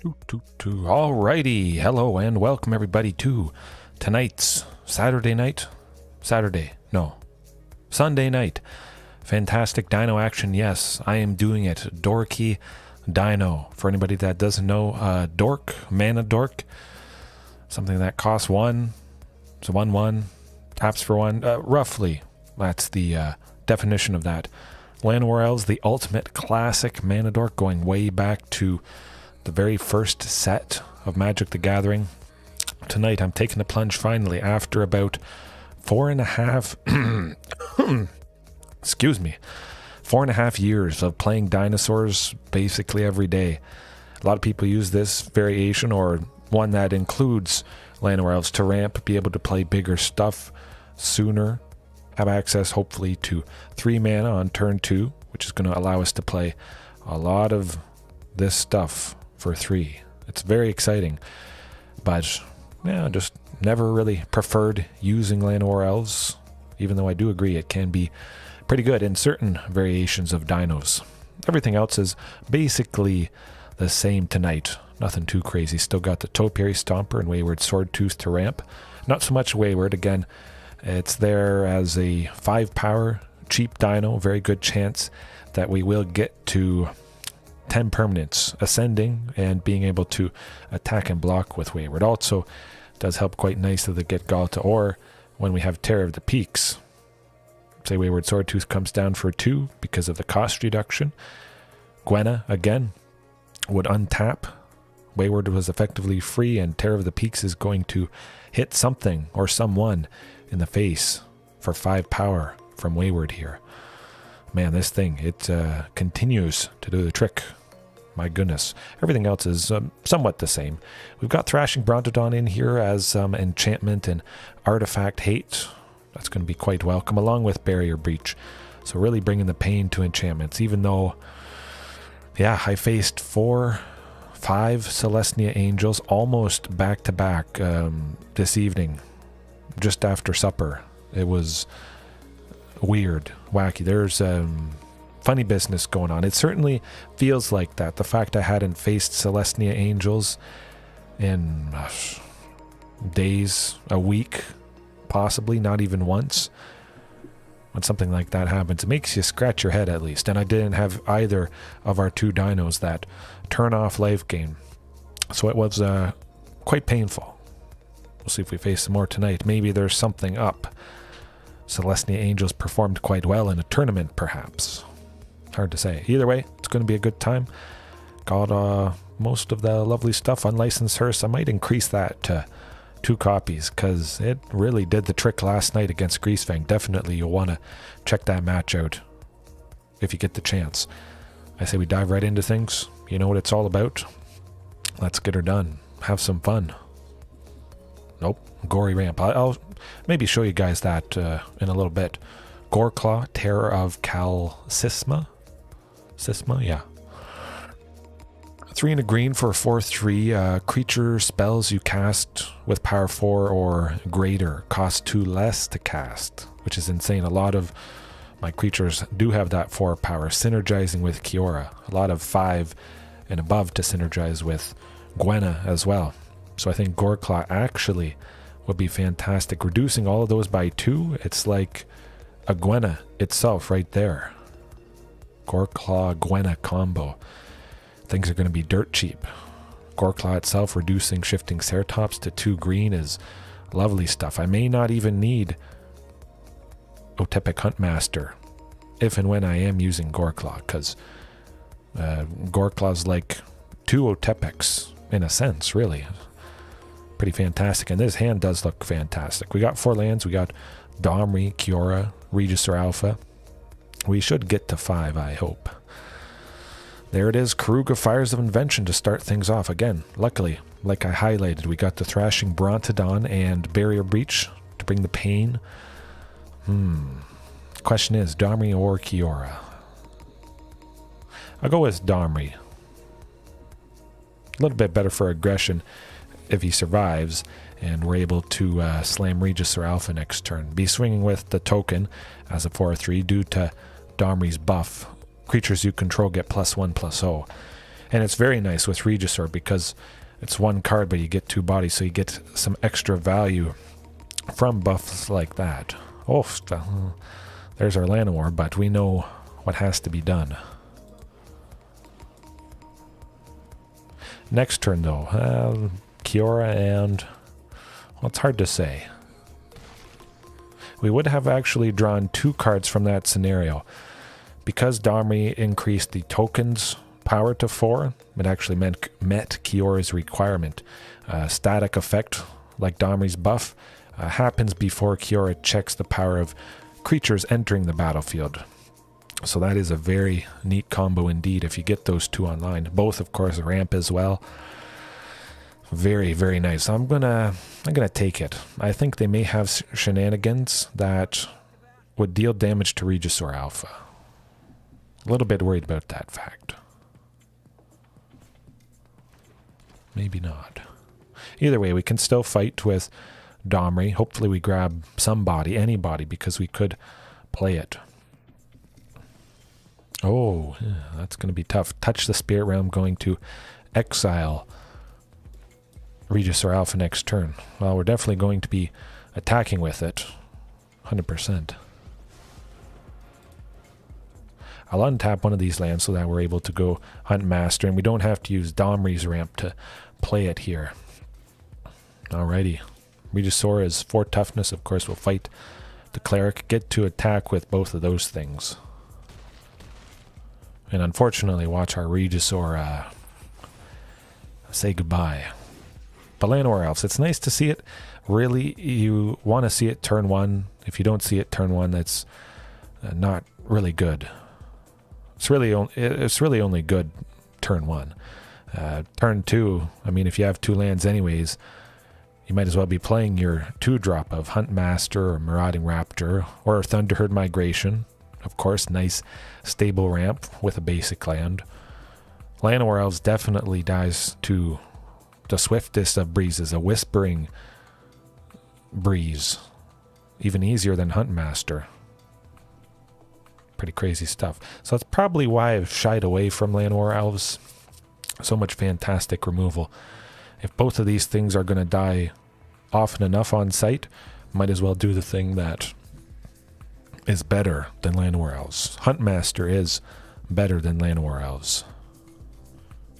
Alrighty, hello and welcome everybody to tonight's Sunday night. Fantastic Dino action, yes, I am doing it. Dorky Dino. For anybody that doesn't know, Dork, Mana Dork, something that costs 1, so 1/1, taps for 1, roughly, that's the definition of that. Llanowar Elves, the ultimate classic Mana Dork, going way back to the very first set of Magic the Gathering. Tonight I'm taking the plunge finally after about 4.5 years of playing dinosaurs basically every day. A lot of people use this variation or one that includes Llanowar Elves to ramp, be able to play bigger stuff sooner, have access hopefully to 3 mana on turn 2, which is going to allow us to play a lot of this stuff for 3. It's very exciting, but yeah, just never really preferred using Llanowar Elves, even though I do agree it can be pretty good in certain variations of dinos. Everything else is basically the same tonight. Nothing too crazy. Still got the Topiary Stomper and Wayward Swordtooth to ramp. Not so much Wayward. Again, it's there as a 5 power, cheap dino. Very good chance that we will get to 10 permanents ascending and being able to attack and block with Wayward. Also does help quite nicely to get Ghalta, or when we have Terror of the Peaks. Say Wayward Swordtooth comes down for 2 because of the cost reduction. Gwenna, again, would untap. Wayward was effectively free, and Terror of the Peaks is going to hit something or someone in the face for 5 power from Wayward here. Man, this thing, it continues to do the trick. My goodness. Everything else is somewhat the same. We've got Thrashing Brontodon in here as enchantment and artifact hate. That's going to be quite welcome, along with Barrier Breach. So really bringing the pain to enchantments, even though, yeah, I faced 4-5 Celestia Angels almost back-to-back this evening, just after supper. It was weird, wacky. There's funny business going on. It certainly feels like that. The fact I hadn't faced Celestia Angels in days, a week, possibly, not even once. When something like that happens, it makes you scratch your head at least. And I didn't have either of our 2 dinos that turn off life gain. So it was quite painful. We'll see if we face some more tonight. Maybe there's something up. Celestia Angels performed quite well in a tournament, perhaps. Hard to say. Either way, it's going to be a good time. Got most of the lovely stuff. Unlicensed Hearse, I might increase that to 2 copies, because it really did the trick last night against Greasefang. Definitely you'll want to check that match out if you get the chance. I say we dive right into things. You know what it's all about. Let's get her done. Have some fun. Nope. Gory ramp. I'll maybe show you guys that in a little bit. Goreclaw, Terror of Calcisma. Sisma, yeah. 3 and a green for a 4/3. Creature spells you cast with power 4 or greater cost 2 less to cast, which is insane. A lot of my creatures do have that 4 power, synergizing with Kiora. A lot of 5 and above to synergize with Gwenna as well. So I think Goreclaw actually would be fantastic. Reducing all of those by 2, it's like a Gwenna itself right there. Goreclaw Gwenna combo. Things are going to be dirt cheap. Goreclaw itself reducing Shifting Ceratops to 2 green is lovely stuff. I may not even need Otepec Huntmaster if and when I am using Goreclaw, because Goreclaw's like 2 Otepecs in a sense, really. Pretty fantastic, and this hand does look fantastic. We got 4 lands. We got Domri, Kiora, Regisaur Alpha. We should get to 5, I hope. There it is, Karuk of Fires of Invention to start things off. Again, luckily, like I highlighted, we got the Thrashing Brontodon and Barrier Breach to bring the pain. Question is, Domri or Kiora? I'll go with Domri. A little bit better for aggression if he survives, and we're able to slam Regisaur Alpha next turn. Be swinging with the token as a 4/3 due to Domri's buff. Creatures you control get +1/+0. And it's very nice with Regisaur because it's one card, but you get 2 bodies, so you get some extra value from buffs like that. Oh, there's our Llanowar, but we know what has to be done. Next turn, though, Kiora and... well, it's hard to say. We would have actually drawn 2 cards from that scenario. Because Domri increased the token's power to 4, it actually met Kiora's requirement. Static effect, like Domri's buff, happens before Kiora checks the power of creatures entering the battlefield. So that is a very neat combo indeed if you get those 2 online. Both, of course, ramp as well. Very, very nice. I'm gonna take it. I think they may have shenanigans that would deal damage to Regisaur Alpha. A little bit worried about that fact. Maybe not. Either way, we can still fight with Domri. Hopefully we grab somebody, anybody, because we could play it. Oh, yeah, that's going to be tough. Touch the Spirit Realm, going to exile Regisaur Alpha next turn. Well, we're definitely going to be attacking with it. 100%. I'll untap one of these lands so that we're able to go Huntmaster, and we don't have to use Domri's ramp to play it here. Alrighty. Regisaur is 4 toughness. Of course, we'll fight the Cleric. Get to attack with both of those things. And unfortunately, watch our Regisaur say goodbye. But Llanowar Elves, it's nice to see it. Really, you want to see it turn 1. If you don't see it turn 1, that's not really good. It's really only good turn 1. Turn 2, I mean, if you have 2 lands anyways, you might as well be playing your 2-drop of Huntmaster or Marauding Raptor or Thunderherd Migration. Of course, nice stable ramp with a basic land. Llanowar Elves definitely dies to the swiftest of breezes, a whispering breeze. Even easier than Huntmaster. Pretty crazy stuff. So that's probably why I've shied away from Llanowar Elves. So much fantastic removal. If both of these things are going to die often enough on site, might as well do the thing that is better than Llanowar Elves. Huntmaster is better than Llanowar Elves.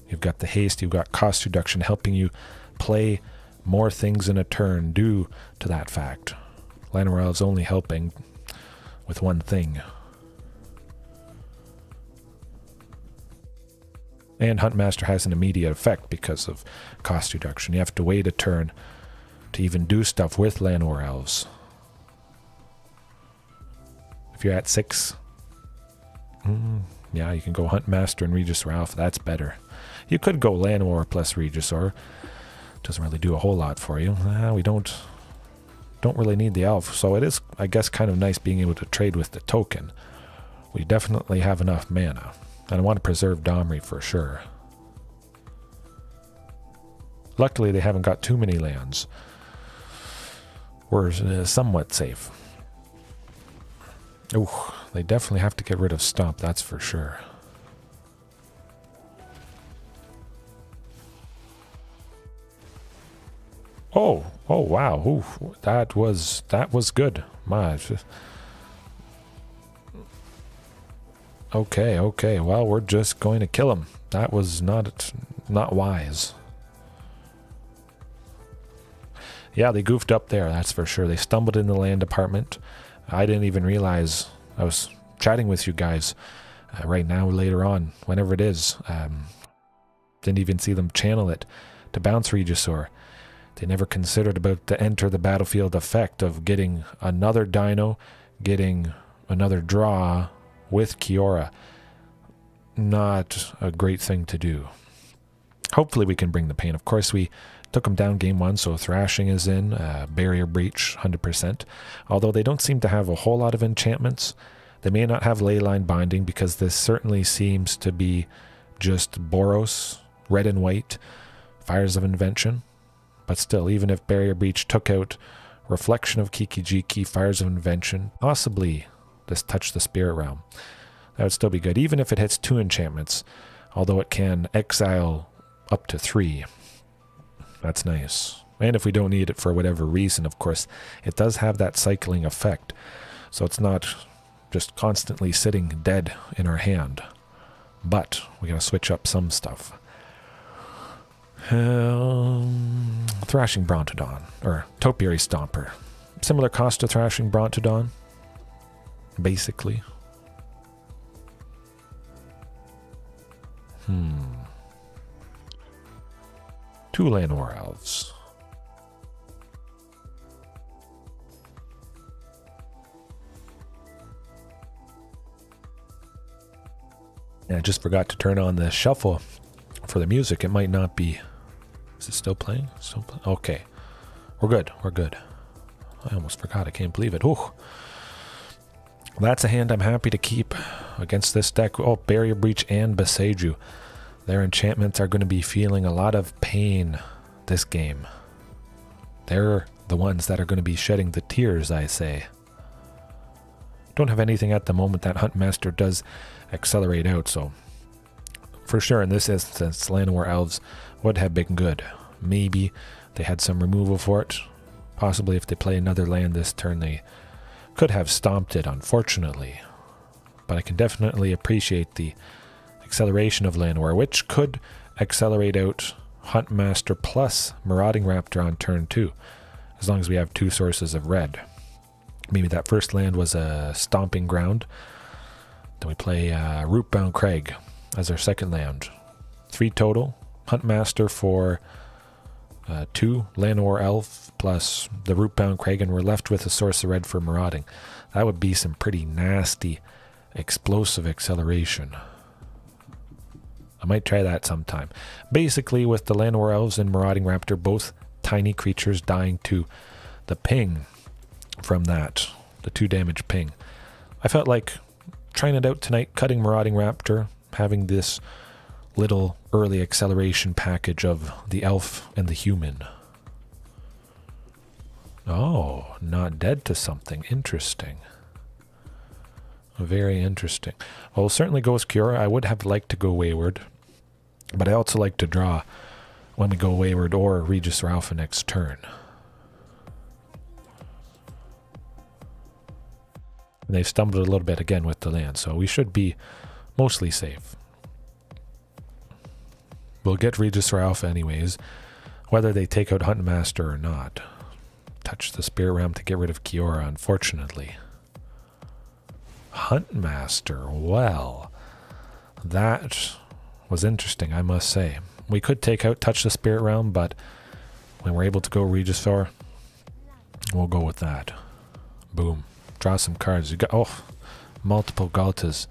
You've got the haste, you've got cost reduction helping you play more things in a turn due to that fact. Llanowar Elves only helping with one thing. And Huntmaster has an immediate effect because of cost reduction. You have to wait a turn to even do stuff with Llanowar Elves. If you're at 6, yeah, you can go Huntmaster and Regisaur Alpha. That's better. You could go Llanowar plus Regisaur. Doesn't really do a whole lot for you. We don't really need the Elf, so it is, I guess, kind of nice being able to trade with the token. We definitely have enough mana. And I want to preserve Domri for sure. Luckily, they haven't got too many lands. We're somewhat safe. Ooh, they definitely have to get rid of Stomp, that's for sure. Oh, wow. Ooh, that was good. My. Okay. Well, we're just going to kill him. That was not wise. Yeah, they goofed up there, that's for sure. They stumbled in the land department. I didn't even realize I was chatting with you guys right now or later on, whenever it is. Didn't even see them channel it to bounce Regisaur. They never considered about the enter the battlefield effect of getting another Dino, getting another draw with Kiora. Not a great thing to do. Hopefully we can bring the pain. Of course, we took them down game 1, so Thrashing is in, Barrier Breach 100%. Although they don't seem to have a whole lot of enchantments. They may not have Leyline Binding because this certainly seems to be just Boros, red and white, Fires of Invention. But still, even if Barrier Breach took out Reflection of Kiki-Jiki, Fires of Invention, possibly this Touch the Spirit Realm, that would still be good. Even if it hits 2 enchantments, although it can exile up to 3. That's nice. And if we don't need it for whatever reason, of course, it does have that cycling effect. So it's not just constantly sitting dead in our hand. But we gotta switch up some stuff. Thrashing Brontodon, or Topiary Stomper. Similar cost to Thrashing Brontodon, basically. 2 Llanowar Elves. And I just forgot to turn on the shuffle for the music. It might not be... Is it still playing? Okay. We're good. We're good. I almost forgot. I can't believe it. Ooh. That's a hand I'm happy to keep against this deck. Oh, Barrier Breach and Boseiju. Their enchantments are going to be feeling a lot of pain this game. They're the ones that are going to be shedding the tears, I say. Don't have anything at the moment that Huntmaster does accelerate out, so for sure in this instance, Llanowar Elves would have been good. Maybe they had some removal for it. Possibly if they play another land this turn, they could have stomped it, unfortunately. But I can definitely appreciate the acceleration of Llanowar, which could accelerate out Huntmaster plus Marauding Raptor on turn 2, as long as we have 2 sources of red. Maybe that first land was a Stomping Ground. Then we play Rootbound Crag as our second land. 3 total. Huntmaster for 2 Llanowar Elf plus the Rootbound Crag, and we're left with a source of red for Marauding. That would be some pretty nasty explosive acceleration. I might try that sometime. Basically, with the Llanowar Elves and Marauding Raptor, both tiny creatures dying to the ping from that, the 2 damage ping. I felt like trying it out tonight, cutting Marauding Raptor, having this little early acceleration package of the elf and the human. Oh, not dead to something. Interesting. Very interesting. Well, we'll certainly go with Kiora. I would have liked to go Wayward, but I also like to draw when we go Wayward or Regisaur Alpha next turn. And they've stumbled a little bit again with the land, so we should be mostly safe. We'll get Regisaur Alpha anyways, whether they take out Huntmaster or not. Touch the Spirit Realm to get rid of Kiora, unfortunately. Huntmaster, well, that was interesting, I must say. We could take out Touch the Spirit Realm, but when we're able to go Regisaur, we'll go with that. Boom. Draw some cards. You got, oh, multiple Ghaltas.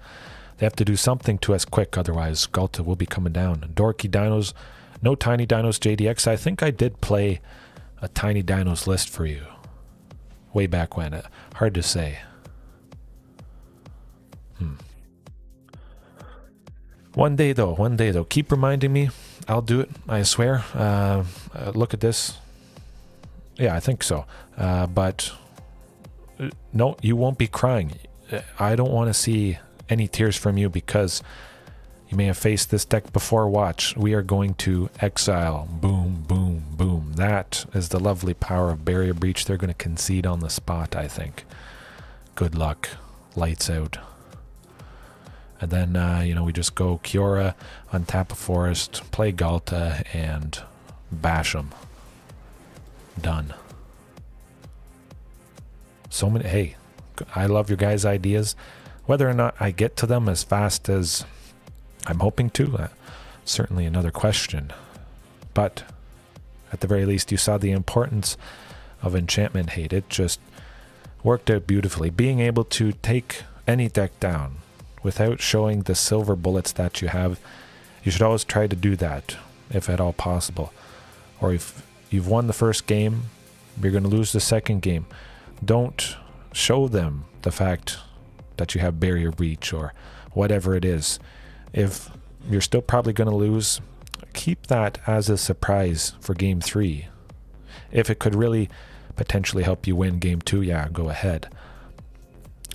They have to do something to us quick, otherwise Ghalta will be coming down. Dorky Dinos, no Tiny Dinos JDX. I think I did play a Tiny Dinos list for you way back when. Hard to say. One day though. Keep reminding me. I'll do it, I swear. Look at this. Yeah, I think so. But no, you won't be crying. I don't want to see any tears from you because you may have faced this deck before. Watch. We are going to exile. Boom, boom, boom. That is the lovely power of Barrier Breach. They're going to concede on the spot, I think. Good luck. Lights out. And then, we just go Kiora, untap a forest, play Ghalta, and bash them. Done. So many... Hey, I love your guys' ideas. Whether or not I get to them as fast as I'm hoping to, certainly another question. But at the very least, you saw the importance of enchantment hate. It just worked out beautifully. Being able to take any deck down without showing the silver bullets that you have, you should always try to do that, if at all possible. Or if you've won the first game, you're going to lose the second game. Don't show them the fact that you have Barrier Breach or whatever it is. If you're still probably going to lose, keep that as a surprise for game 3. If it could really potentially help you win game 2, yeah, go ahead.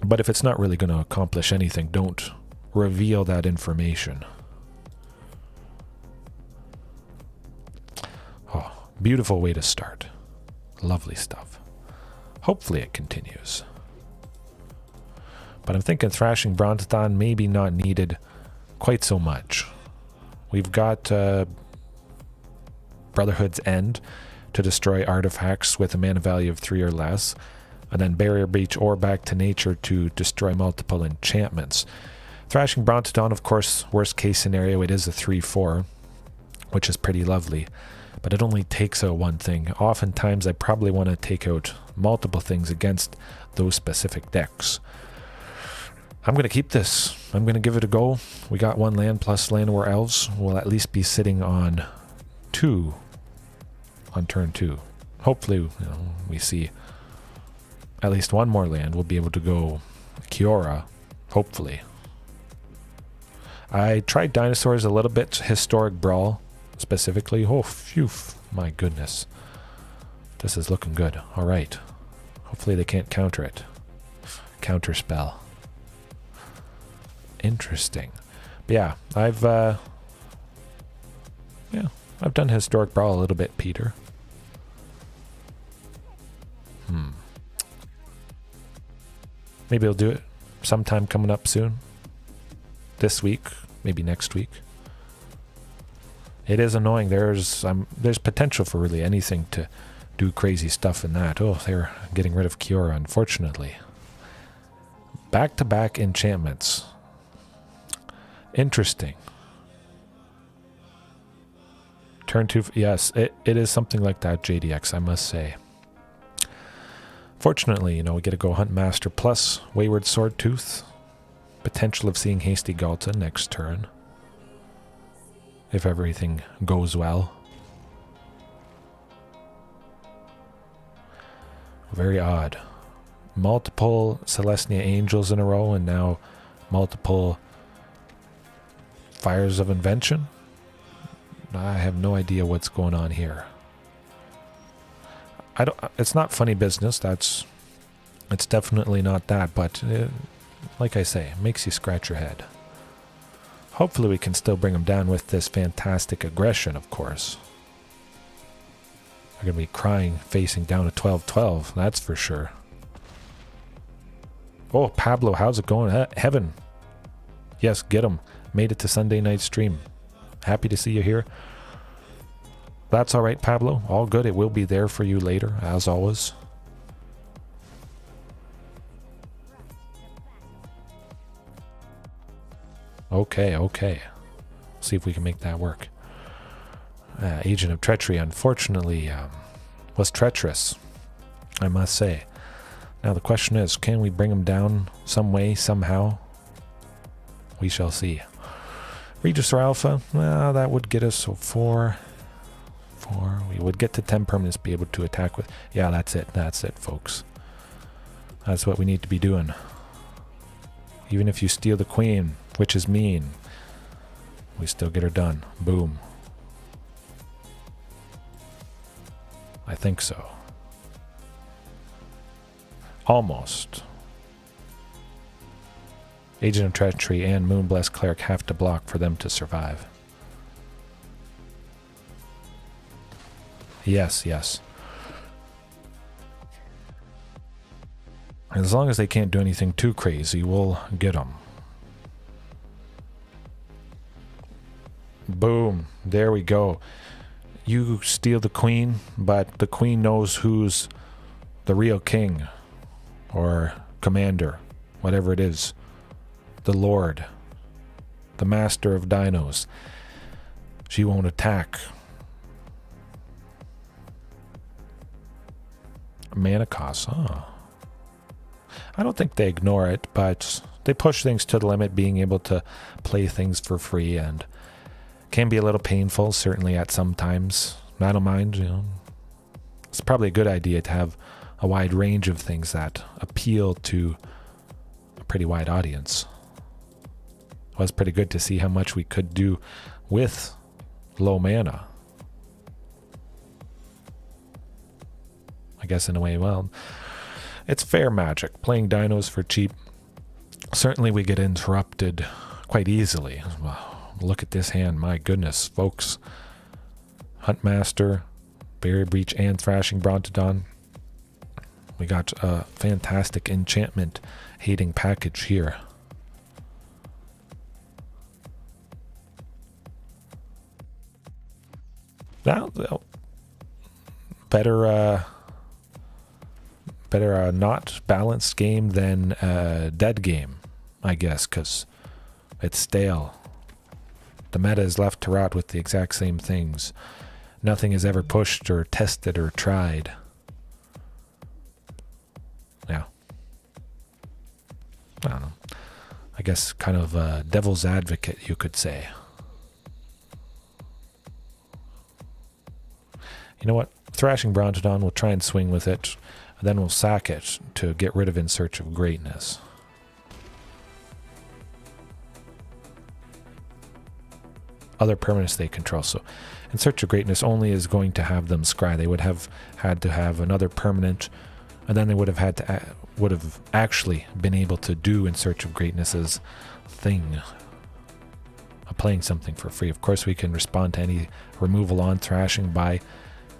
But if it's not really going to accomplish anything, don't reveal that information. Beautiful way to start. Lovely stuff. Hopefully it continues. But I'm thinking Thrashing Brontodon maybe not needed quite so much. We've got Brotherhood's End to destroy artifacts with a mana value of 3 or less, and then Barrier Breach or Back to Nature to destroy multiple enchantments. Thrashing Brontodon, of course, worst case scenario, it is a 3/4, which is pretty lovely, but it only takes out one thing. Oftentimes I probably want to take out multiple things against those specific decks. I'm going to keep this. I'm going to give it a go. We got 1 land plus Llanowar Elves. We'll at least be sitting on 2 on turn 2. Hopefully, we see at least 1 more land. We'll be able to go Kiora, hopefully. I tried dinosaurs a little bit, Historic Brawl specifically. Oh, phew, my goodness. This is looking good. All right. Hopefully they can't counter it. Counter spell. Interesting. But yeah, I've done Historic Brawl a little bit, Peter. Maybe I'll do it sometime coming up soon. This week, maybe next week. It is annoying. There's potential for really anything to do crazy stuff in that. Oh, they're getting rid of Kiora, unfortunately. Back-to-back enchantments. Interesting. Turn 2, yes, it is something like that, JDX, I must say. Fortunately, we get to go Huntmaster plus Wayward Swordtooth. Potential of seeing Hasty Ghalta next turn, if everything goes well. Very odd. Multiple Celestia Angels in a row, and now multiple Fires of Invention. I have no idea what's going on here. It's not funny business. It's definitely not that, but like I say, it makes you scratch your head. Hopefully we can still bring them down with this fantastic aggression, of course. They're going to be crying facing down a 12-12, that's for sure. Oh, Pablo, how's it going? Heaven. Yes, get him. Made it to Sunday night stream. Happy to see you here. That's all right, Pablo. All good. It will be there for you later, as always. Okay. See if we can make that work. Agent of Treachery, unfortunately, was treacherous, I must say. Now the question is, can we bring him down some way, somehow? We shall see. Regisaur Alpha, well, that would get us, so 4. We would get to 10 permanents, be able to attack with. Yeah, that's it, folks. That's what we need to be doing. Even if you steal the queen, which is mean, we still get her done. Boom. I think so. Almost. Agent of Treachery and Moonblessed Cleric have to block for them to survive. Yes. As long as they can't do anything too crazy, we'll get them. Boom. There we go. You steal the queen, but the queen knows who's the real king or commander, whatever it is. The Lord, the master of dinos. She won't attack. Mana cost, I don't think they ignore it, but they push things to the limit, being able to play things for free, and can be a little painful, certainly at some times. I don't mind, It's probably a good idea to have a wide range of things that appeal to a pretty wide audience. It was pretty good to see how much we could do with low mana. I guess in a way, well, it's fair magic. Playing dinos for cheap. Certainly we get interrupted quite easily. Wow, look at this hand, my goodness, folks. Huntmaster, Barrier Breach and Thrashing Brontodon. We got a fantastic enchantment hating package here. Now, better not balanced game than dead game, I guess, because it's stale. The meta is left to rot with the exact same things. Nothing is ever pushed or tested or tried. Yeah. I don't know. I guess kind of a devil's advocate, you could say. You know what? Thrashing Brontodon, we'll try and swing with it, and then we'll sack it to get rid of In Search of Greatness. Other permanents they control. So In Search of Greatness only is going to have them scry. They would have had to have another permanent, and then they would have actually been able to do In Search of Greatness's thing of playing something for free. Of course, we can respond to any removal on Thrashing by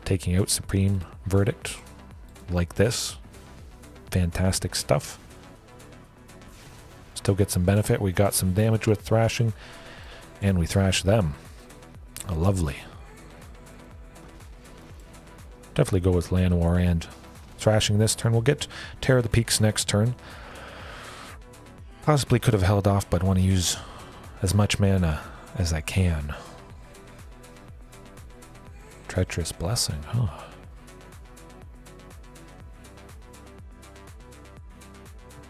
taking out Supreme Verdict like this. Fantastic stuff. Still get some benefit. We got some damage with Thrashing, and we thrash them. Lovely. Definitely go with Llanowar and Thrashing this turn. We'll get Terror of the Peaks next turn. Possibly could have held off, but want to use as much mana as I can. Treacherous Blessing, huh?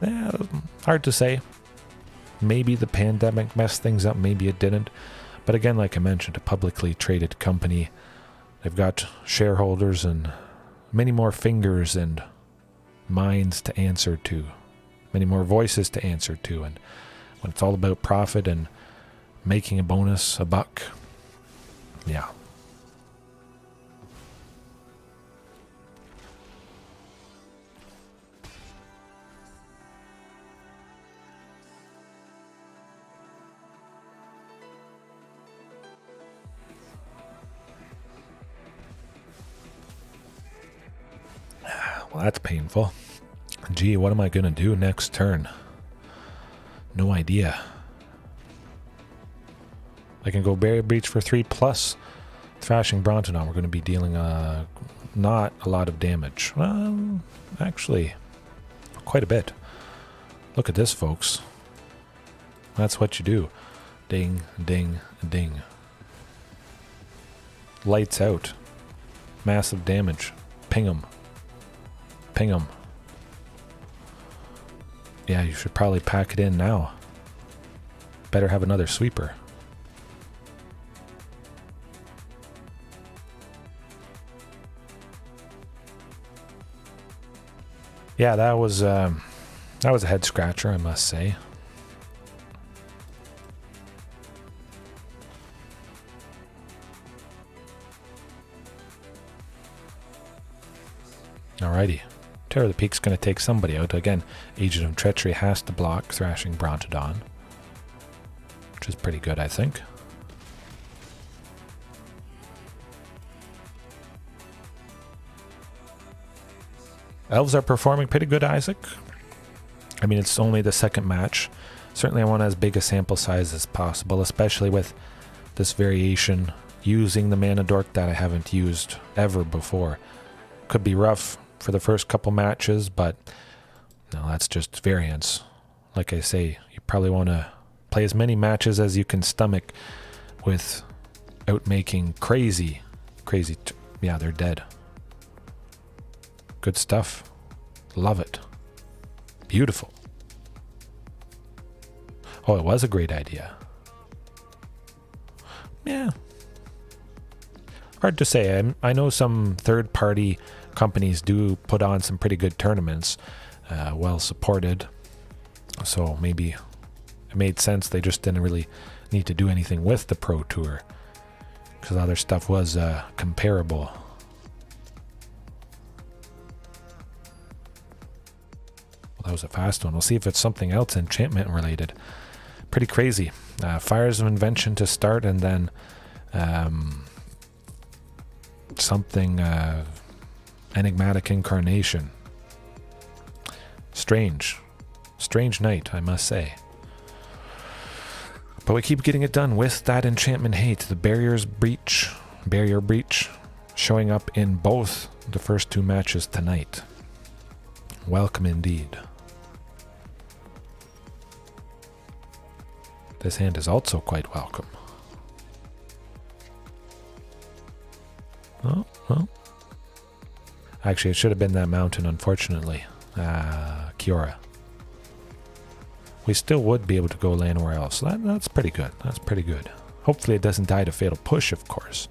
Yeah, hard to say. Maybe the pandemic messed things up, maybe it didn't. But again, like I mentioned, a publicly traded company. They've got shareholders and many more fingers and minds to answer to. Many more voices to answer to. And when it's all about profit and making a bonus, a buck, yeah. Well, that's painful. Gee, what am I going to do next turn? No idea. I can go Barrier Breach for 3 plus Thrashing Brontodon. We're going to be dealing not a lot of damage. Well, actually, quite a bit. Look at this, folks. That's what you do. Ding, ding, ding. Lights out. Massive damage. Ping 'em. Ping 'em. Yeah, you should probably pack it in now. Better have another sweeper. Yeah, that was a head scratcher, I must say. Alrighty. Terror of the Peak's going to take somebody out. Again, Agent of Treachery has to block Thrashing Brontodon, which is pretty good, I think. Elves are performing pretty good, Isaac. I mean, it's only the second match. Certainly I want as big a sample size as possible, especially with this variation using the Mana Dork that I haven't used ever before. Could be rough for the first couple matches, but no, that's just variance. Like I say, you probably want to play as many matches as you can stomach without making crazy. Yeah, they're dead. Good stuff. Love it. Beautiful. Oh, it was a great idea. Yeah. Hard to say. I know some third-party companies do put on some pretty good tournaments, well supported. So maybe it made sense. They just didn't really need to do anything with the Pro Tour because other stuff was comparable. Well, that was a fast one. We'll see if it's something else enchantment related. Pretty crazy. Fires of Invention to start, and then something enigmatic incarnation. Strange night, I must say. But we keep getting it done with that enchantment hate. The barrier breach, showing up in both the first 2 matches tonight. Welcome indeed. This hand is also quite welcome. Oh, well. Actually, it should have been that mountain, unfortunately. Kiora. We still would be able to go Llanowar Elves, so that's pretty good. That's pretty good. Hopefully it doesn't die to Fatal Push, of course.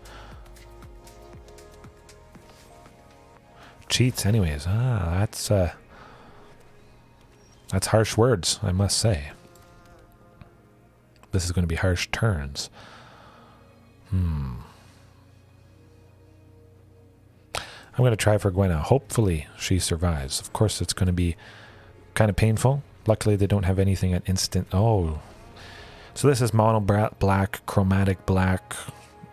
Cheats anyways. That's harsh words, I must say. This is going to be harsh turns. I'm going to try for Gwenna. Hopefully she survives. Of course it's going to be kind of painful. Luckily they don't have anything at instant. Oh. So this is mono black, chromatic black,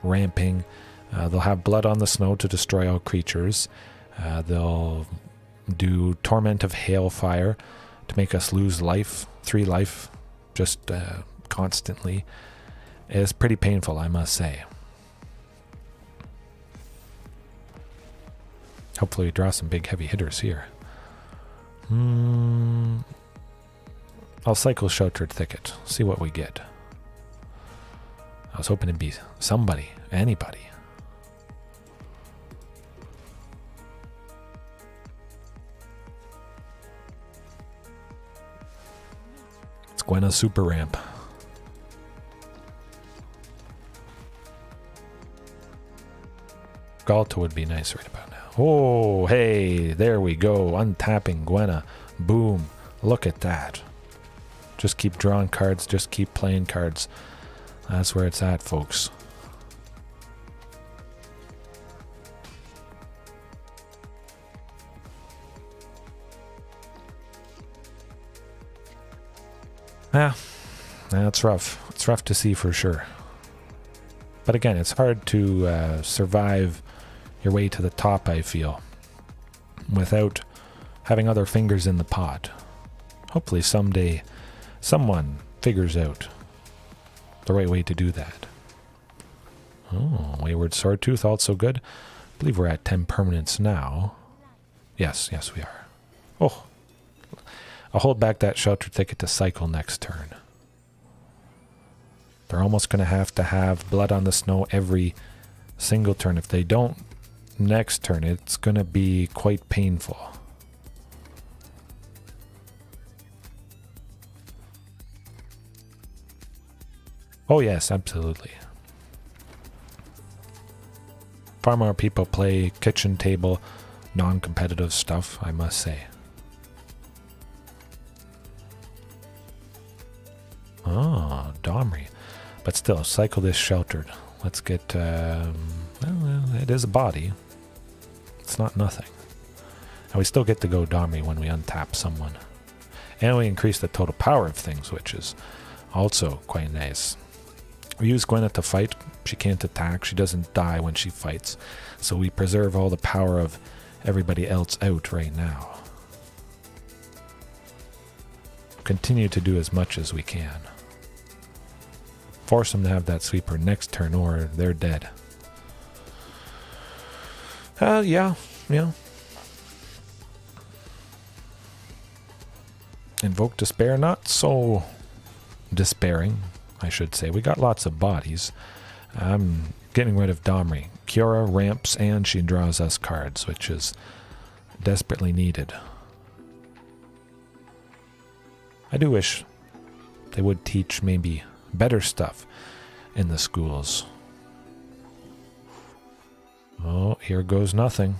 ramping. They'll have blood on the snow to destroy all creatures. They'll do Torment of Hailfire to make us lose life. 3 life. Just constantly. It's pretty painful, I must say. Hopefully we draw some big heavy hitters here. I'll cycle Sheltered Thicket. See what we get. I was hoping it'd be somebody. Anybody. It's Gwenna's super ramp. Ghalta would be nice right about now. Oh, hey, there we go. Untapping Gwenna. Boom. Look at that. Just keep drawing cards. Just keep playing cards. That's where it's at, folks. That's rough. It's rough to see for sure. But again, it's hard to survive your way to the top, I feel, without having other fingers in the pot. Hopefully someday someone figures out the right way to do that. Oh, Wayward Swordtooth, also good. I believe we're at 10 permanents now. Yes, we are. Oh, I'll hold back that Sheltered Thicket to cycle next turn. They're almost going to have blood on the snow every single turn. If they don't, next turn, it's going to be quite painful. Oh yes, absolutely. Far more people play kitchen table, non-competitive stuff, I must say. Oh, Domri. But still, cycle this Sheltered. Let's get, well, it is a body. It's not nothing. And we still get to go Domri when we untap someone. And we increase the total power of things, which is also quite nice. We use Gwenna to fight. She can't attack. She doesn't die when she fights. So we preserve all the power of everybody else out right now. Continue to do as much as we can. Force them to have that sweeper next turn or they're dead. Yeah. Invoke Despair, not so despairing, I should say. We got lots of bodies. I'm getting rid of Domri. Kiora ramps and she draws us cards, which is desperately needed. I do wish they would teach maybe better stuff in the schools. Oh, here goes nothing.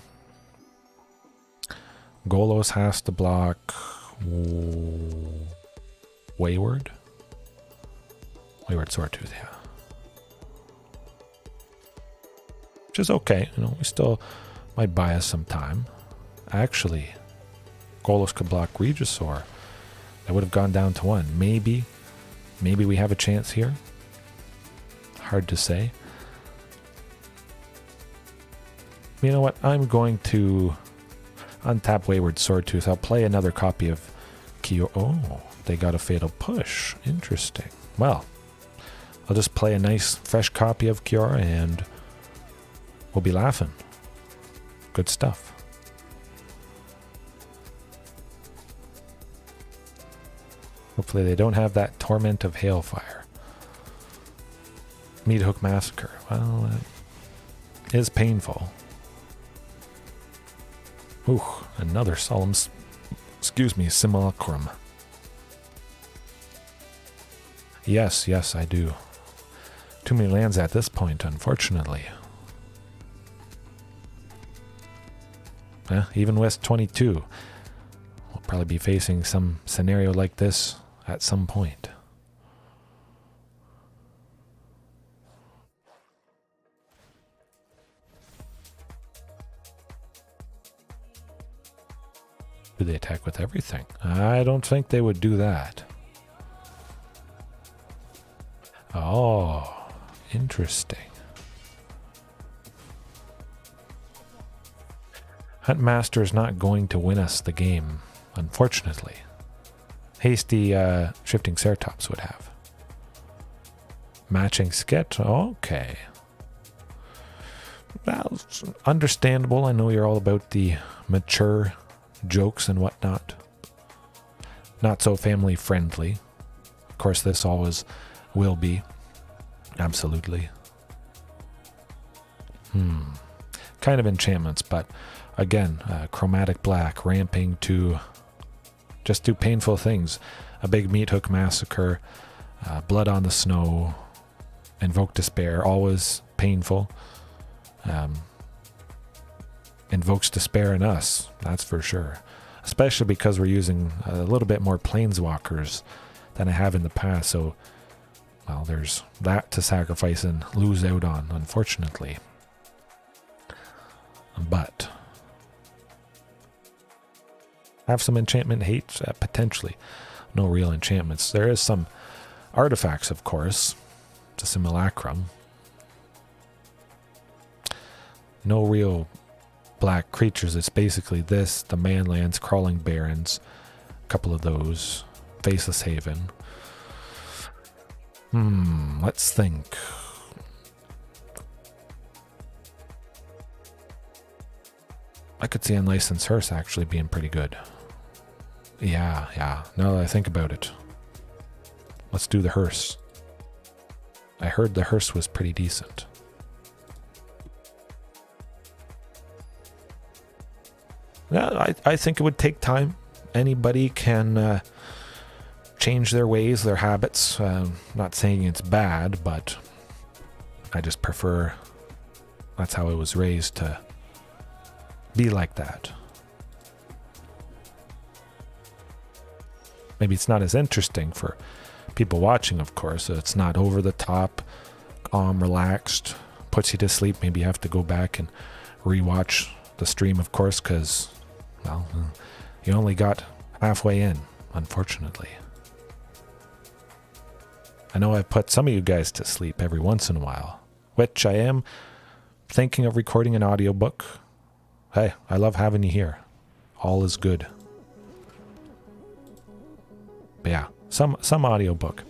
Golos has to block Wayward Swordtooth, yeah. Which is okay, you know, we still might buy us some time. Actually, Golos could block Regisaur. That would have gone down to 1. Maybe we have a chance here. Hard to say. You know what? I'm going to untap Wayward Swordtooth. I'll play another copy of Kiora. Oh, they got a Fatal Push. Interesting. Well, I'll just play a nice fresh copy of Kiora and we'll be laughing. Good stuff. Hopefully they don't have that Torment of Hailfire. Meathook Massacre. Well, it is painful. Ooh, another solemn, simulacrum. Yes, I do. Too many lands at this point, unfortunately. Even West 22 will probably be facing some scenario like this at some point. Do they attack with everything? I don't think they would do that. Oh, interesting. Huntmaster is not going to win us the game, unfortunately. Hasty Shifting Ceratops would have. Matching Skit? Okay. Well, understandable. I know you're all about the mature jokes and whatnot. Not so family friendly. Of course, this always will be. Absolutely. Kind of enchantments, but again, chromatic black, ramping to just do painful things. A big Meathook Massacre, Blood on the Snow, Invoke Despair, always painful. Invokes Despair in us, that's for sure. Especially because we're using a little bit more Planeswalkers than I have in the past, so, well, there's that to sacrifice and lose out on, unfortunately. But have some enchantment hate? Potentially. No real enchantments. There is some artifacts, of course. It's a simulacrum. No real black creatures. It's basically this, the Manlands, Crawling Barrens, a couple of those, Faceless Haven. Let's think. I could see Unlicensed Hearse actually being pretty good. Yeah. Now that I think about it. Let's do the Hearse. I heard the Hearse was pretty decent. Yeah, I think it would take time. Anybody can change their ways, their habits. Not saying it's bad, but I just prefer, that's how I was raised, to be like that. Maybe it's not as interesting for people watching, of course. It's not over the top, calm, relaxed, puts you to sleep. Maybe you have to go back and rewatch the stream, of course, because, well, you only got halfway in, unfortunately. I know I've put some of you guys to sleep every once in a while, which I am thinking of recording an audiobook. Hey, I love having you here. All is good. But yeah, some audiobook.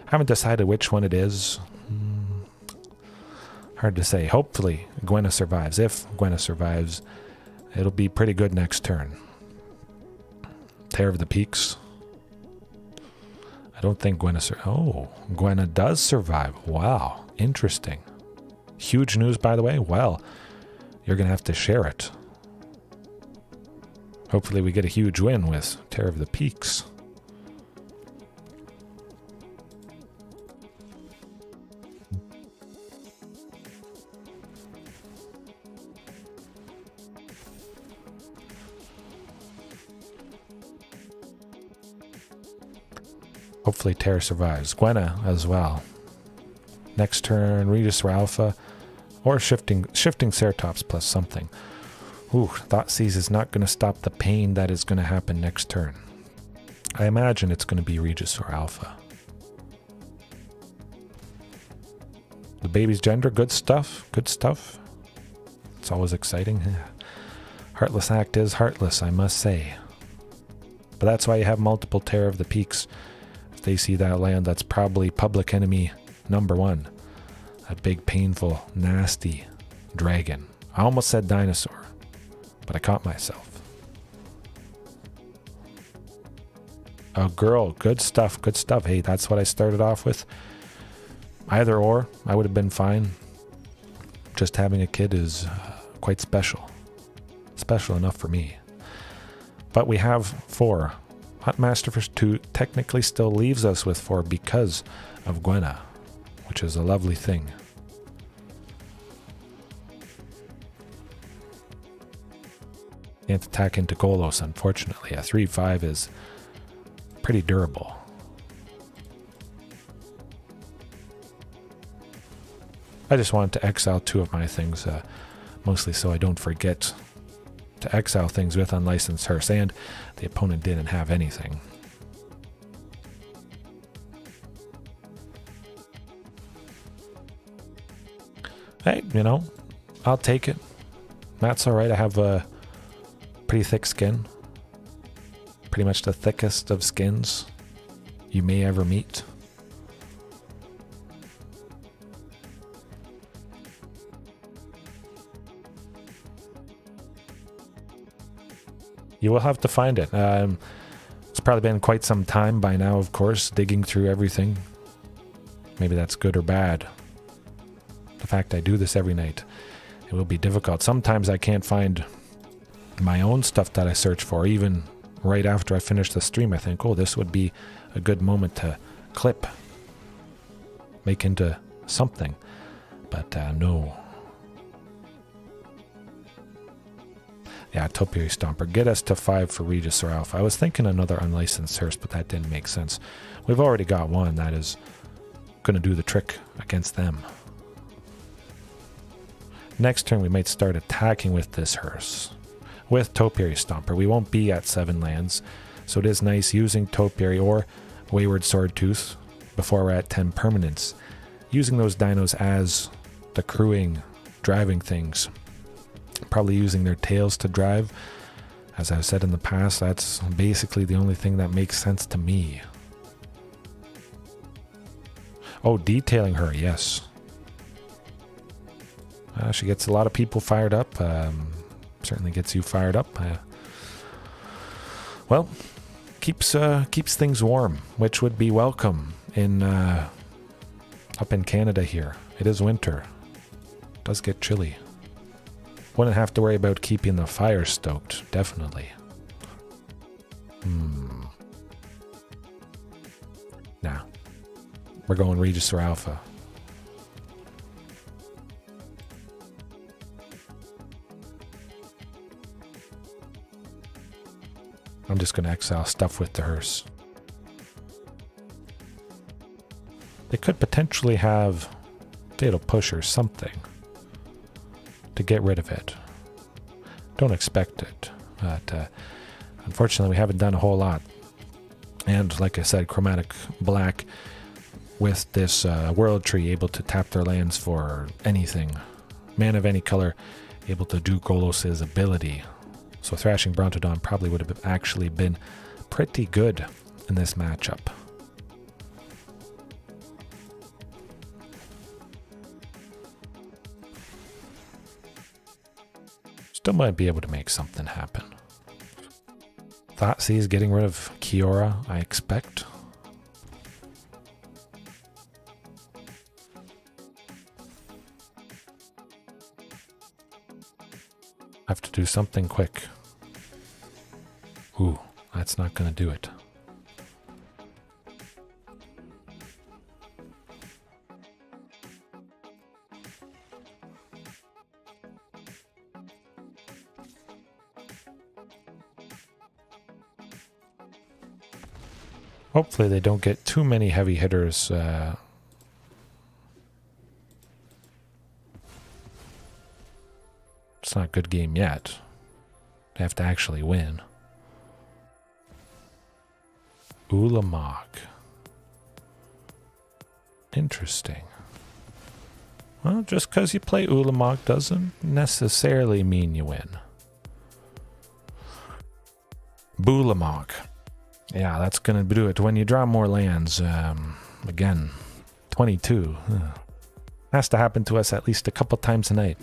Haven't decided which one it is. Hard to say. Hopefully Gwenna survives. If Gwenna survives, it'll be pretty good next turn. Tear of the Peaks. I don't think Gwenna Gwenna does survive. Wow, interesting. Huge news, by the way. Well, you're going to have to share it. Hopefully we get a huge win with Tear of the Peaks. Hopefully Tear survives. Gwenna as well. Next turn, Regisaur Alpha or Shifting Ceratops plus something. Ooh, Thoughtseize is not going to stop the pain that is going to happen next turn. I imagine it's going to be Regisaur Alpha. The baby's gender, good stuff. Good stuff. It's always exciting. Heartless Act is heartless, I must say. But that's why you have multiple Terror of the Peaks. If they see that land, that's probably public enemy number 1. A big, painful, nasty dragon. I almost said dinosaur, but I caught myself. A girl, good stuff, good stuff. Hey, that's what I started off with. Either or, I would have been fine. Just having a kid is quite special. Special enough for me. But we have 4. Huntmaster for 2 technically still leaves us with 4 because of Gwenna, which is a lovely thing. Can't attack into Golos, unfortunately. A 3-5 is pretty durable. I just wanted to exile 2 of my things, mostly so I don't forget to exile things with Unlicensed Hearse, and the opponent didn't have anything. Hey, you know, I'll take it. That's alright. I have a pretty thick skin. Pretty much the thickest of skins you may ever meet. You will have to find it. It's probably been quite some time by now, of course, digging through everything. Maybe that's good or bad. The fact I do this every night, it will be difficult. Sometimes I can't find my own stuff that I search for. Even right after I finish the stream, I think, oh, this would be a good moment to clip, make into something. But no. Yeah, Topiary Stomper. Get us to 5 for Regisaur Alpha. I was thinking another Unlicensed Hearse, but that didn't make sense. We've already got one that is going to do the trick against them. Next turn, we might start attacking with this Hearse. With Topiary Stomper. We won't be at 7 lands, so it is nice using Topiary or Wayward Swordtooth before we're at 10 permanents. Using those dinos as the crewing, driving things. Probably using their tails to drive. As I've said in the past, that's basically the only thing that makes sense to me. Oh, detailing her, yes. She gets a lot of people fired up. Certainly gets you fired up. Well, keeps things warm, which would be welcome in up in Canada here. It is winter. It does get chilly. Wouldn't have to worry about keeping the fire stoked, definitely. Nah. We're going Regisaur Alpha. I'm just going to exile stuff with the Hearse. They could potentially have Fatal Push or something to get rid of it. Don't expect it, but unfortunately we haven't done a whole lot. And like I said, Chromatic Black with this World Tree able to tap their lands for anything. Man of any color able to do Golos' ability. So Thrashing Brontodon probably would have actually been pretty good in this matchup. Still might be able to make something happen. Thoughtseize getting rid of Kiora, I expect. Have to do something quick. Ooh, that's not going to do it. Hopefully they don't get too many heavy hitters. It's not a good game yet. They have to actually win. Ulamog. Interesting. Well, just because you play Ulamog doesn't necessarily mean you win. Boolamog. Yeah, that's going to do it. When you draw more lands, again, 22. Has to happen to us at least a couple times a night.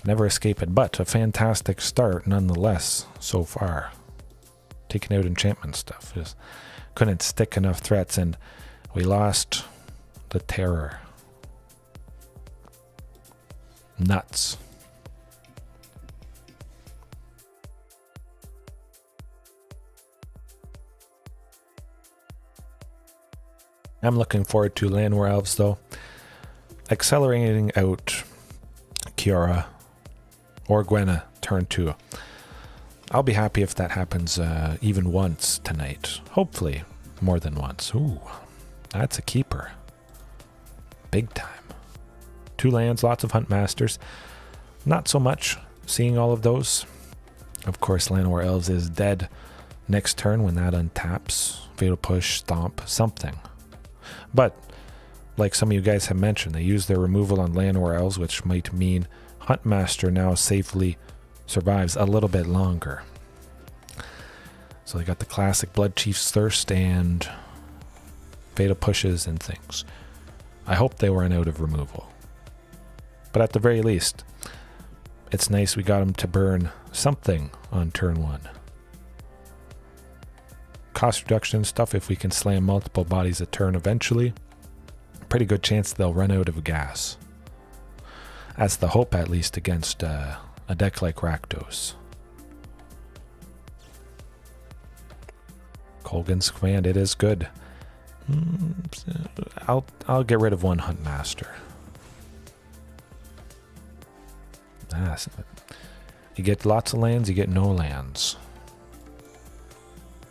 Never escape it, but a fantastic start nonetheless so far. Taking out enchantment stuff. Just couldn't stick enough threats, and we lost the terror. Nuts. I'm looking forward to Llanowar Elves, though. Accelerating out Kiora or Gwenna turn 2. I'll be happy if that happens even once tonight. Hopefully more than once. Ooh, that's a keeper. Big time. 2 lands, lots of Huntmasters. Not so much seeing all of those. Of course, Llanowar Elves is dead next turn when that untaps. Fatal Push, Stomp, something. But, like some of you guys have mentioned, they use their removal on Llanowar Elves, which might mean Huntmaster now safely survives a little bit longer. So they got the classic Blood Chief's Thirst and Fatal Pushes and things. I hope they run out of removal. But at the very least, it's nice we got him to burn something on turn 1. Cost reduction stuff, if we can slam multiple bodies a turn eventually, pretty good chance they'll run out of gas. That's the hope, at least, against a deck like Rakdos. Kolgan's Command, it is good. I'll get rid of 1 Huntmaster. You get lots of lands, you get no lands.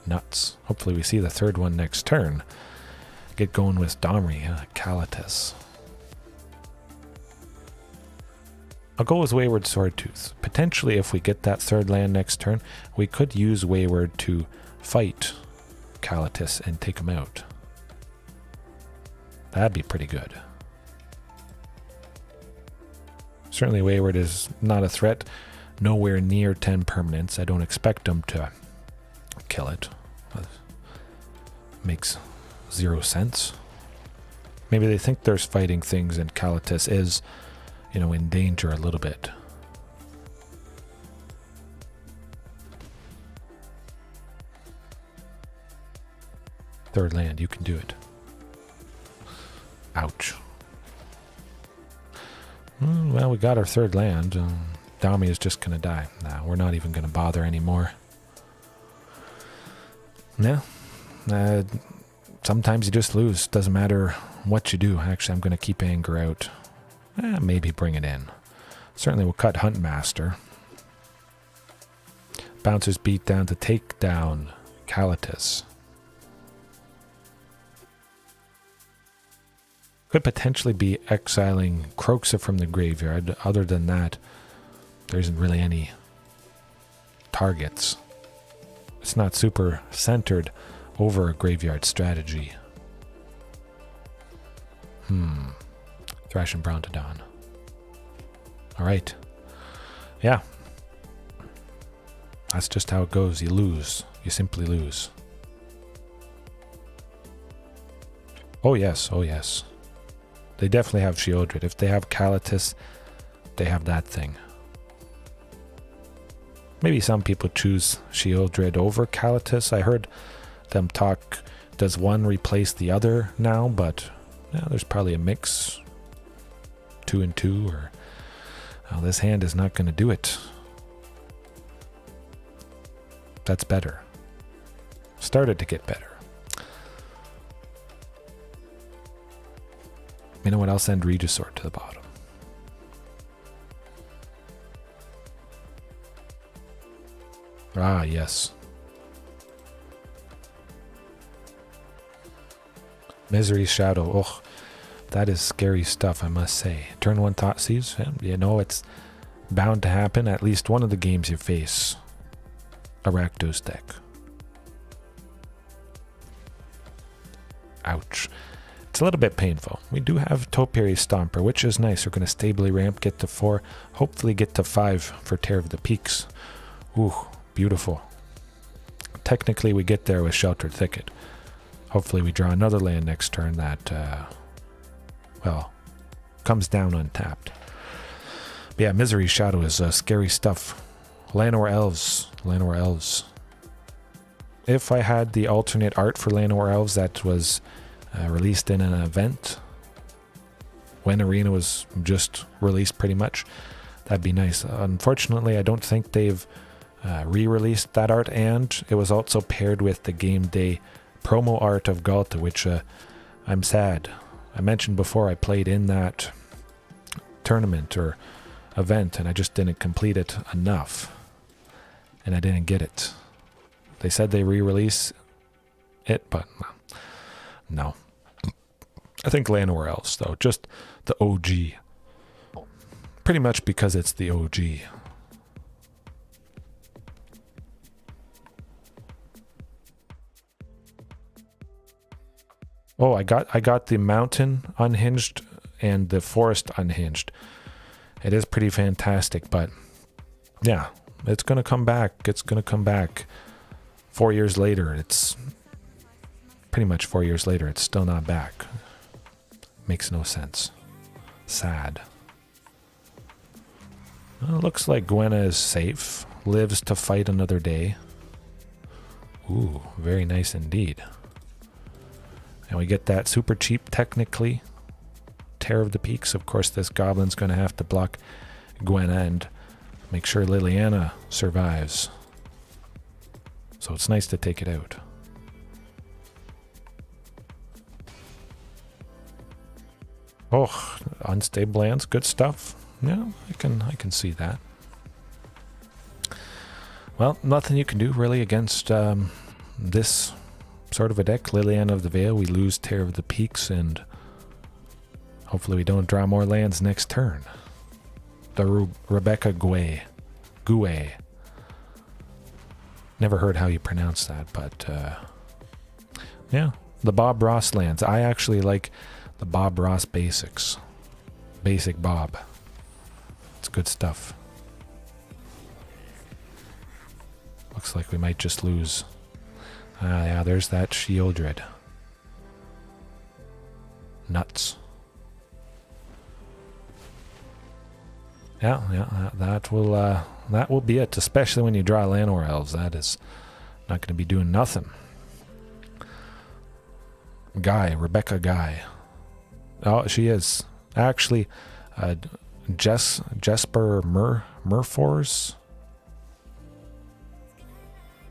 Nuts. Hopefully we see the 3rd one next turn. Get going with Domri, Calatus. I'll go with Wayward Swordtooth. Potentially, if we get that 3rd land next turn, we could use Wayward to fight Calatus and take him out. That'd be pretty good. Certainly Wayward is not a threat. Nowhere near 10 permanents. I don't expect him to kill it. Makes 0 sense. Maybe they think there's fighting things and Calatus is, in danger a little bit. Third land, you can do it. Ouch. Well, we got our 3rd land. Dami is just going to die. Nah, we're not even going to bother anymore. Yeah. Sometimes you just lose. Doesn't matter what you do. Actually, I'm going to keep Anger out. Maybe bring it in. Certainly we'll cut Huntmaster. Bouncers beat down to take down Calatus. Could potentially be exiling Kroxa from the graveyard. Other than that, there isn't really any targets. It's not super centered over a graveyard strategy. Thrash and Brown to Dawn. Alright. Yeah. That's just how it goes. You lose. You simply lose. Oh yes, oh yes. They definitely have Sheoldred. If they have Calatus, they have that thing. Maybe some people choose Sheoldred over Calatus. I heard them talk, does one replace the other now? But yeah, there's probably a mix. 2 and 2, or this hand is not going to do it. That's better. Started to get better. You know what? I'll send Regisaur to the bottom. Ah, yes. Misery Shadow. Oh, that is scary stuff, I must say. Turn 1 Thoughtseize. It's bound to happen. At least one of the games you face a Rakdos deck. Ouch. It's It's a little bit painful. We do have Topiary Stomper, which is nice. We're going to stably ramp, get to 4, hopefully get to 5 for Tear of the Peaks. Ooh, beautiful. Technically, we get there with Sheltered Thicket. Hopefully, we draw another land next turn that, well, comes down untapped. But yeah, Misery Shadow is scary stuff. Llanowar Elves. Llanowar Elves. If I had the alternate art for Llanowar Elves that was released in an event when Arena was just released pretty much, that'd be nice. Unfortunately, I don't think they've re-released that art, and it was also paired with the game day promo art of Ghalta, which I'm sad. I mentioned before I played in that tournament or event and I just didn't complete it enough and I didn't get it. They said they re-release it, but no. I think Llanowar Elves though, just the OG. Pretty much because it's the OG. Oh, I got the mountain unhinged and the forest unhinged. It is pretty fantastic, but yeah, it's going to come back. It's going to come back 4 years later. It's pretty much 4 years later. It's still not back. Makes no sense. Sad. Well, it looks like Gwenna is safe. Lives to fight another day. Ooh, very nice indeed. And we get that super cheap, technically. Tear of the Peaks. Of course, this goblin's going to have to block Gwenna and make sure Liliana survives. So it's nice to take it out. Oh, unstable lands, good stuff. Yeah, I can see that. Well, nothing you can do really against this sort of a deck. Liliana of the Vale, we lose Tear of the Peaks, and hopefully we don't draw more lands next turn. The Rebecca Guay. Never heard how you pronounce that, but yeah, the Bob Ross lands. I actually like the Bob Ross basics. Basic Bob. It's good stuff. Looks like we might just lose. Ah, yeah, there's that Shieldred. Nuts. Yeah, that will be it, especially when you draw Llanowar Elves. That is not going to be doing nothing. Rebecca Guy. Oh, she is. Actually, Jesper Murfors.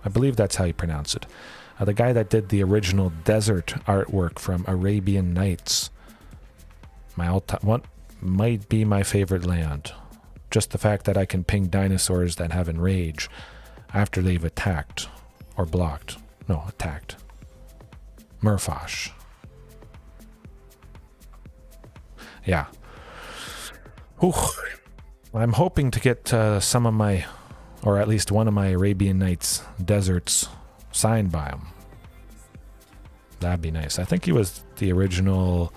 I believe that's how you pronounce it. The guy that did the original desert artwork from Arabian Nights. What might be my favorite land. Just the fact that I can ping dinosaurs that have enrage after they've attacked. Or blocked. No, attacked. Murfosh. Yeah. Whew. I'm hoping to get some of my, or at least one of my Arabian Nights deserts signed by him. That'd be nice. I think he was the original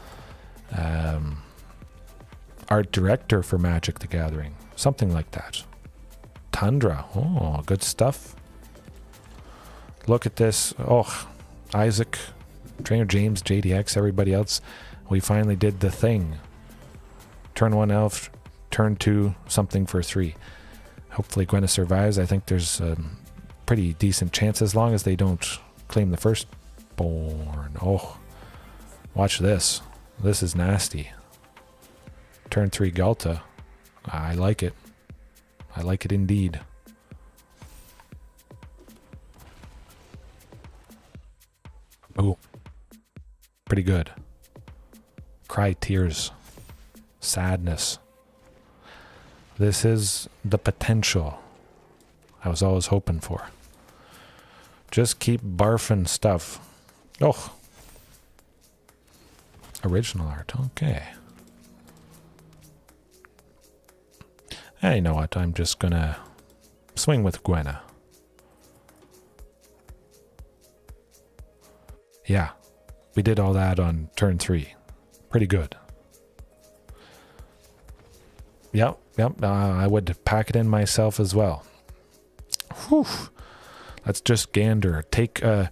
art director for Magic the Gathering. Something like that. Tundra. Oh, good stuff. Look at this. Oh, Isaac, Trainer James, JDX, everybody else. We finally did the thing. Turn 1 elf, turn 2 something for 3. Hopefully Gwenna survives. I think there's a pretty decent chance as long as they don't claim the firstborn. Oh, watch this. This is nasty. Turn 3 Ghalta. I like it. I like it indeed. Oh, pretty good. Cry tears. Sadness. This is the potential I was always hoping for. Just keep barfing stuff. Oh. Original art. Okay. Hey, you know what? I'm just gonna swing with Gwenna. Yeah. We did all that on turn 3. Pretty good. Yep. I would pack it in myself as well. Whew. Let's just gander. Take a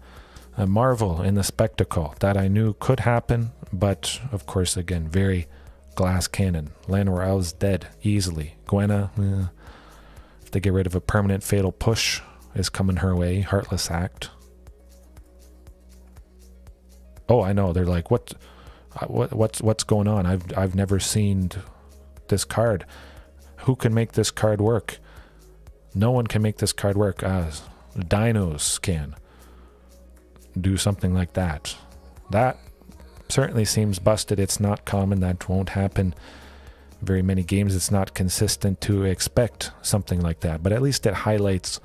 marvel in the spectacle that I knew could happen, but of course, again, very glass cannon. Llanowar Elves dead easily. Gwenna, if they get rid of a permanent fatal push, is coming her way. Heartless Act. Oh, I know. They're like, what's going on? I've never seen this card. Who can make this card work? No one can make this card work. Dinos can do something like that. That certainly seems busted. It's not common. That won't happen very many games. It's not consistent to expect something like that, but at least it highlights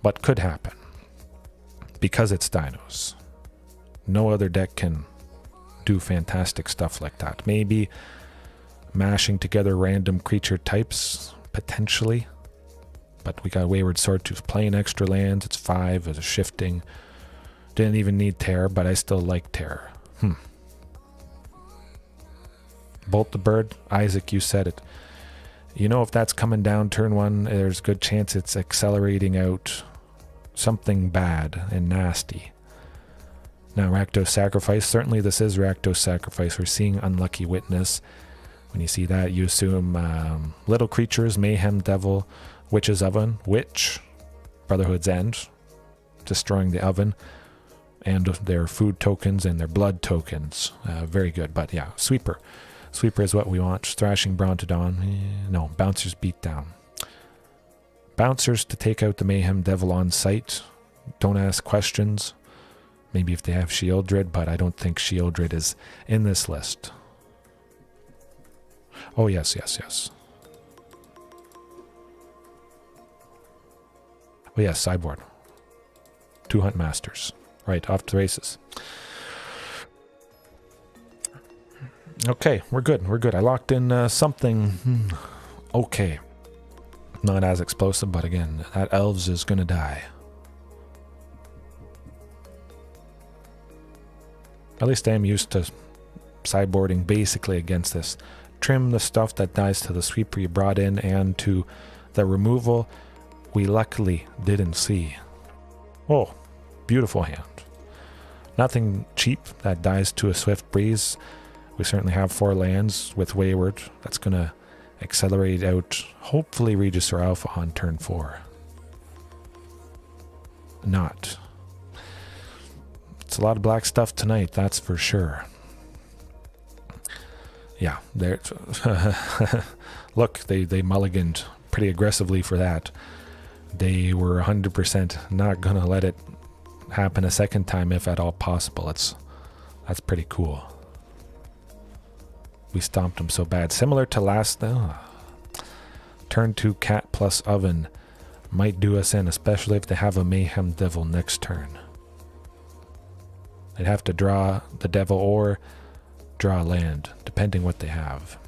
what could happen because it's Dinos. No other deck can do fantastic stuff like that. Maybe mashing together random creature types, potentially. But we got Wayward Swordtooth playing extra lands. It's 5 as a shifting. Didn't even need Terror, but I still like Terror. Bolt the Bird. Isaac, you said it. You know, if that's coming down turn 1, there's a good chance it's accelerating out something bad and nasty. Now, Rakdos Sacrifice. Certainly this is Rakdos Sacrifice. We're seeing Unlucky Witness. When you see that, you assume little creatures, Mayhem Devil, Witch's Oven, Witch, Brotherhood's End, destroying the oven, and their food tokens and their blood tokens. Very good, but yeah, Sweeper. Sweeper is what we want. Thrashing Brontodon. No, Bouncers Beatdown. Bouncers to take out the Mayhem Devil on sight. Don't ask questions. Maybe if they have Shieldred, but I don't think Shieldred is in this list. Oh, yes. Oh, yes, sideboard. 2 Huntmasters. Right, off to the races. Okay, we're good. I locked in something okay. Not as explosive, but again, that Elves is going to die. At least I am used to sideboarding basically against this. Trim the stuff that dies to the sweeper you brought in and to the removal we luckily didn't see. Oh, beautiful hand. Nothing cheap that dies to a Swift Breeze. We certainly have 4 lands with Wayward. That's going to accelerate out, hopefully, Regisaur Alpha on turn 4. Not. It's a lot of black stuff tonight, that's for sure. Yeah, there. Look, they mulliganed pretty aggressively for that. They were 100% not going to let it happen a second time if at all possible. That's pretty cool. We stomped them so bad. Similar to last turn 2 Cat plus Oven might do us in, especially if they have a Mayhem Devil next turn. They'd have to draw the Devil or draw land, depending what they have.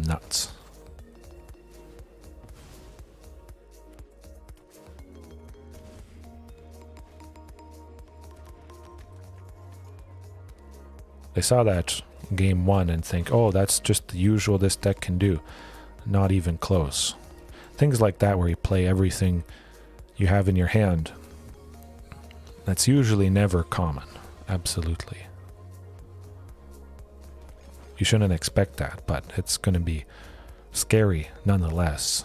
Nuts. They saw that game 1 and think, oh, that's just the usual this deck can do. Not even close. Things like that where you play everything you have in your hand. That's usually never common. Absolutely. You shouldn't expect that, but it's going to be scary nonetheless.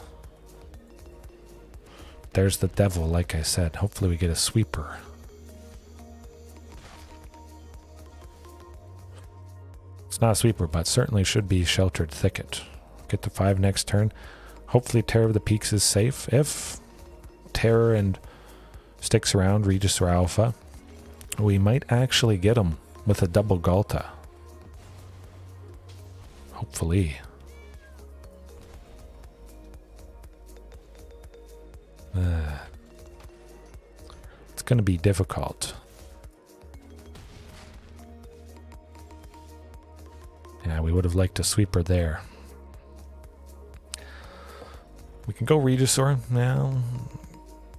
There's the Devil, like I said. Hopefully we get a Sweeper. It's not a Sweeper, but certainly should be Sheltered Thicket. Get to 5 next turn. Hopefully Terror of the Peaks is safe. If Terror and sticks around Regisaur Alpha, we might actually get him with a double Ghalta. Hopefully. It's going to be difficult. Yeah, we would have liked a Sweeper there. We can go Regisaur now.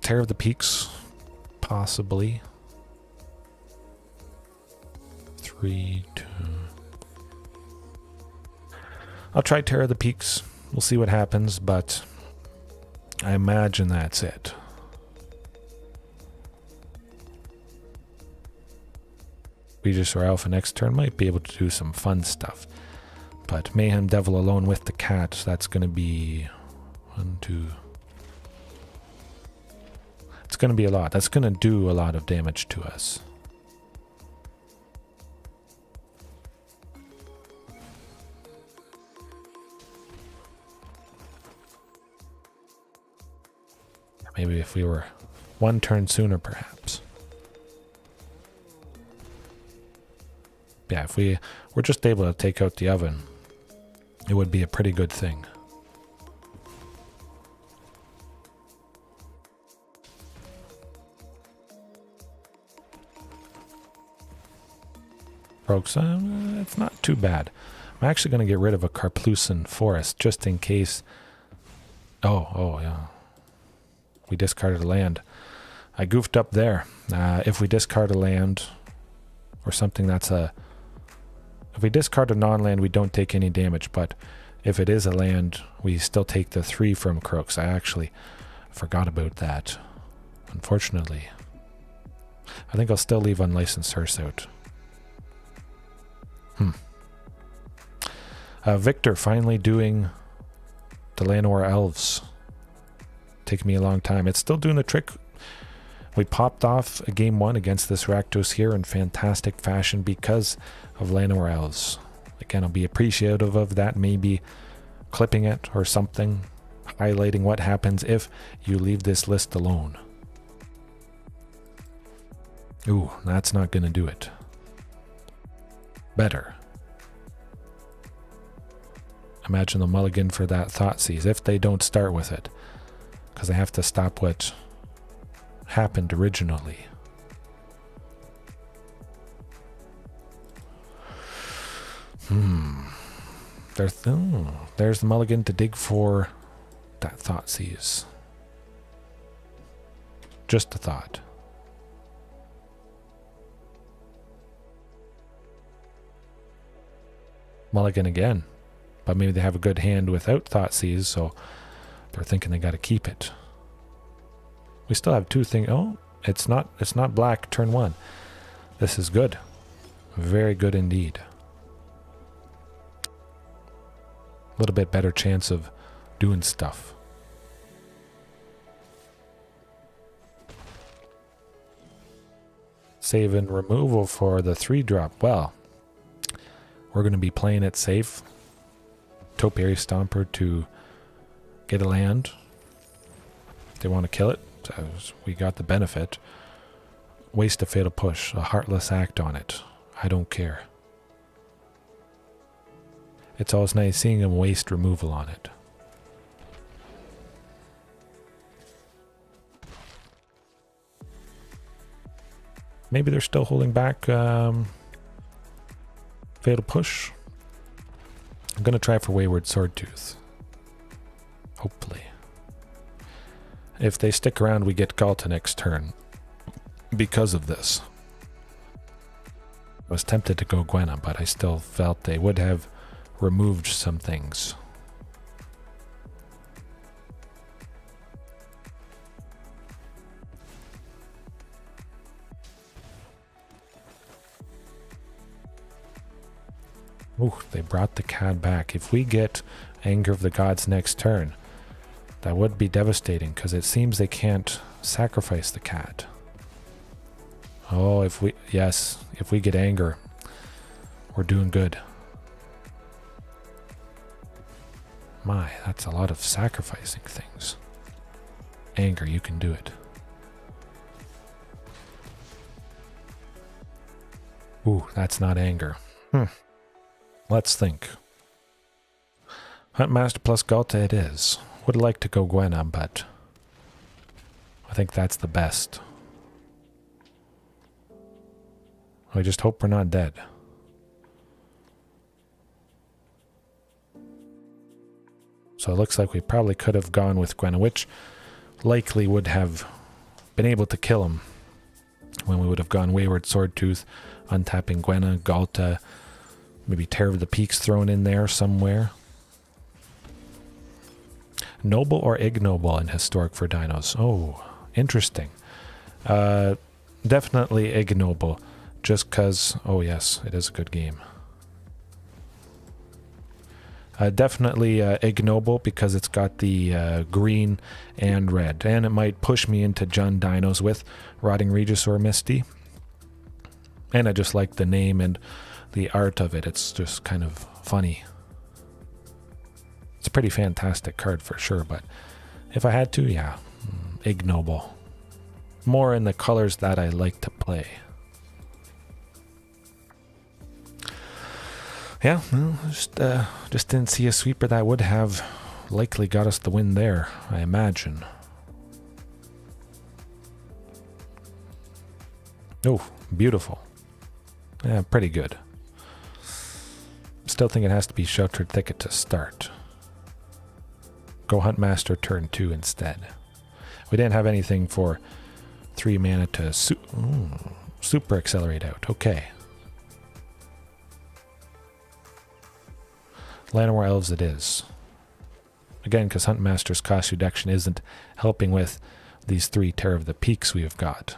Terror of the Peaks, possibly. 3, 2. I'll try Terror of the Peaks. We'll see what happens, but I imagine that's it. Regisaur Alpha next turn might be able to do some fun stuff. But Mayhem Devil alone with the cat, that's going to be 1, 2. It's going to be a lot. That's going to do a lot of damage to us. Maybe if we were 1 turn sooner, perhaps. Yeah, if we were just able to take out the oven, it would be a pretty good thing. Folks, it's not too bad. I'm actually going to get rid of a Carplucin Forest just in case. Oh, yeah. We discarded a land. I goofed up there. If we discard a land or something that's a... If we discard a non-land, we don't take any damage, but if it is a land, we still take the 3 from Crooks. I actually forgot about that, unfortunately. I think I'll still leave Unlicensed Hearse out. Victor finally doing the Llanowar Elves. Taking me a long time. It's still doing the trick. We popped off a game 1 against this Rakdos here in fantastic fashion because of Llanowar Elves. Again, I'll be appreciative of that, maybe clipping it or something, highlighting what happens if you leave this list alone. Ooh, that's not going to do it. Better. Imagine the mulligan for that Thoughtseize if they don't start with it, because they have to stop what happened originally. There's the mulligan to dig for that Thoughtseize. Just a thought. Mulligan again. But maybe they have a good hand without Thoughtseize, so they're thinking they got to keep it. We still have 2 things. Oh, it's not black. Turn 1. This is good. Very good indeed. A little bit better chance of doing stuff. Save and removal for the 3-drop. Well, we're going to be playing it safe. Topiary Stomper to get a land. If they want to kill it, we got the benefit. Waste a Fatal Push, a Heartless Act on it. I don't care. It's always nice seeing him waste removal on it. Maybe they're still holding back Fatal Push. I'm going to try for Wayward Swordtooth. Hopefully. If they stick around, we get Ghalta next turn. Because of this. I was tempted to go Gwenna, but I still felt they would have removed some things. Ooh, they brought the cat back. If we get Anger of the Gods next turn, that would be devastating, because it seems they can't sacrifice the cat. Oh, if we get Anger, we're doing good. My, that's a lot of sacrificing things. Anger, you can do it. Ooh, that's not Anger. Let's think. Huntmaster plus Ghalta it is. Would like to go Gwenna, but I think that's the best. I just hope we're not dead. So it looks like we probably could have gone with Gwenna, which likely would have been able to kill him when we would have gone Wayward Swordtooth, untapping Gwenna, Ghalta, maybe Terror of the Peaks thrown in there somewhere. Noble or ignoble in Historic for dinos? Oh, interesting. Definitely ignoble, just because... Oh yes, it is a good game. Definitely ignoble because it's got the green and red. And it might push me into Jund dinos with Rotting Regisaur Misty. And I just like the name and the art of it. It's just kind of funny. It's a pretty fantastic card for sure, but if I had to, yeah, ignoble. More in the colors that I like to play. Yeah, well, just didn't see a sweeper that would have likely got us the win there, I imagine. Oh, beautiful. Yeah, pretty good. Still think it has to be Sheltered Thicket to start. Go Huntmaster turn 2 instead. We didn't have anything for 3 mana to super accelerate out. Okay. Llanowar Elves it is. Again, because Huntmaster's cost reduction isn't helping with these 3 Terror of the Peaks we've got.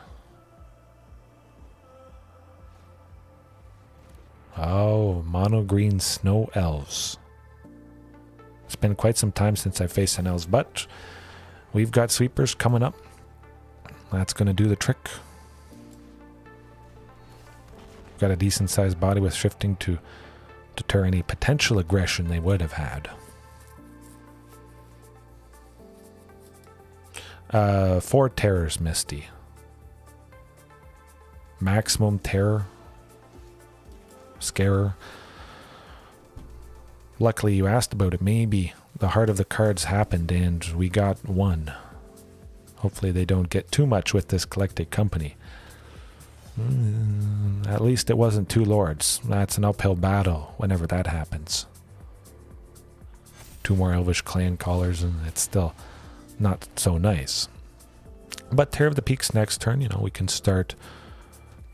Oh, mono green snow elves. It's been quite some time since I faced an elves, but we've got sweepers coming up. That's going to do the trick. Got a decent sized body with shifting to deter any potential aggression they would have had. 4 terrors, Misty. Maximum terror. Scarer. Luckily you asked about it. Maybe the heart of the cards happened and we got 1. Hopefully they don't get too much with this collected company. At least it wasn't 2 lords. That's an uphill battle whenever that happens. 2 more Elvish clan callers and it's still not so nice. But Terror of the Peaks next turn, you know, we can start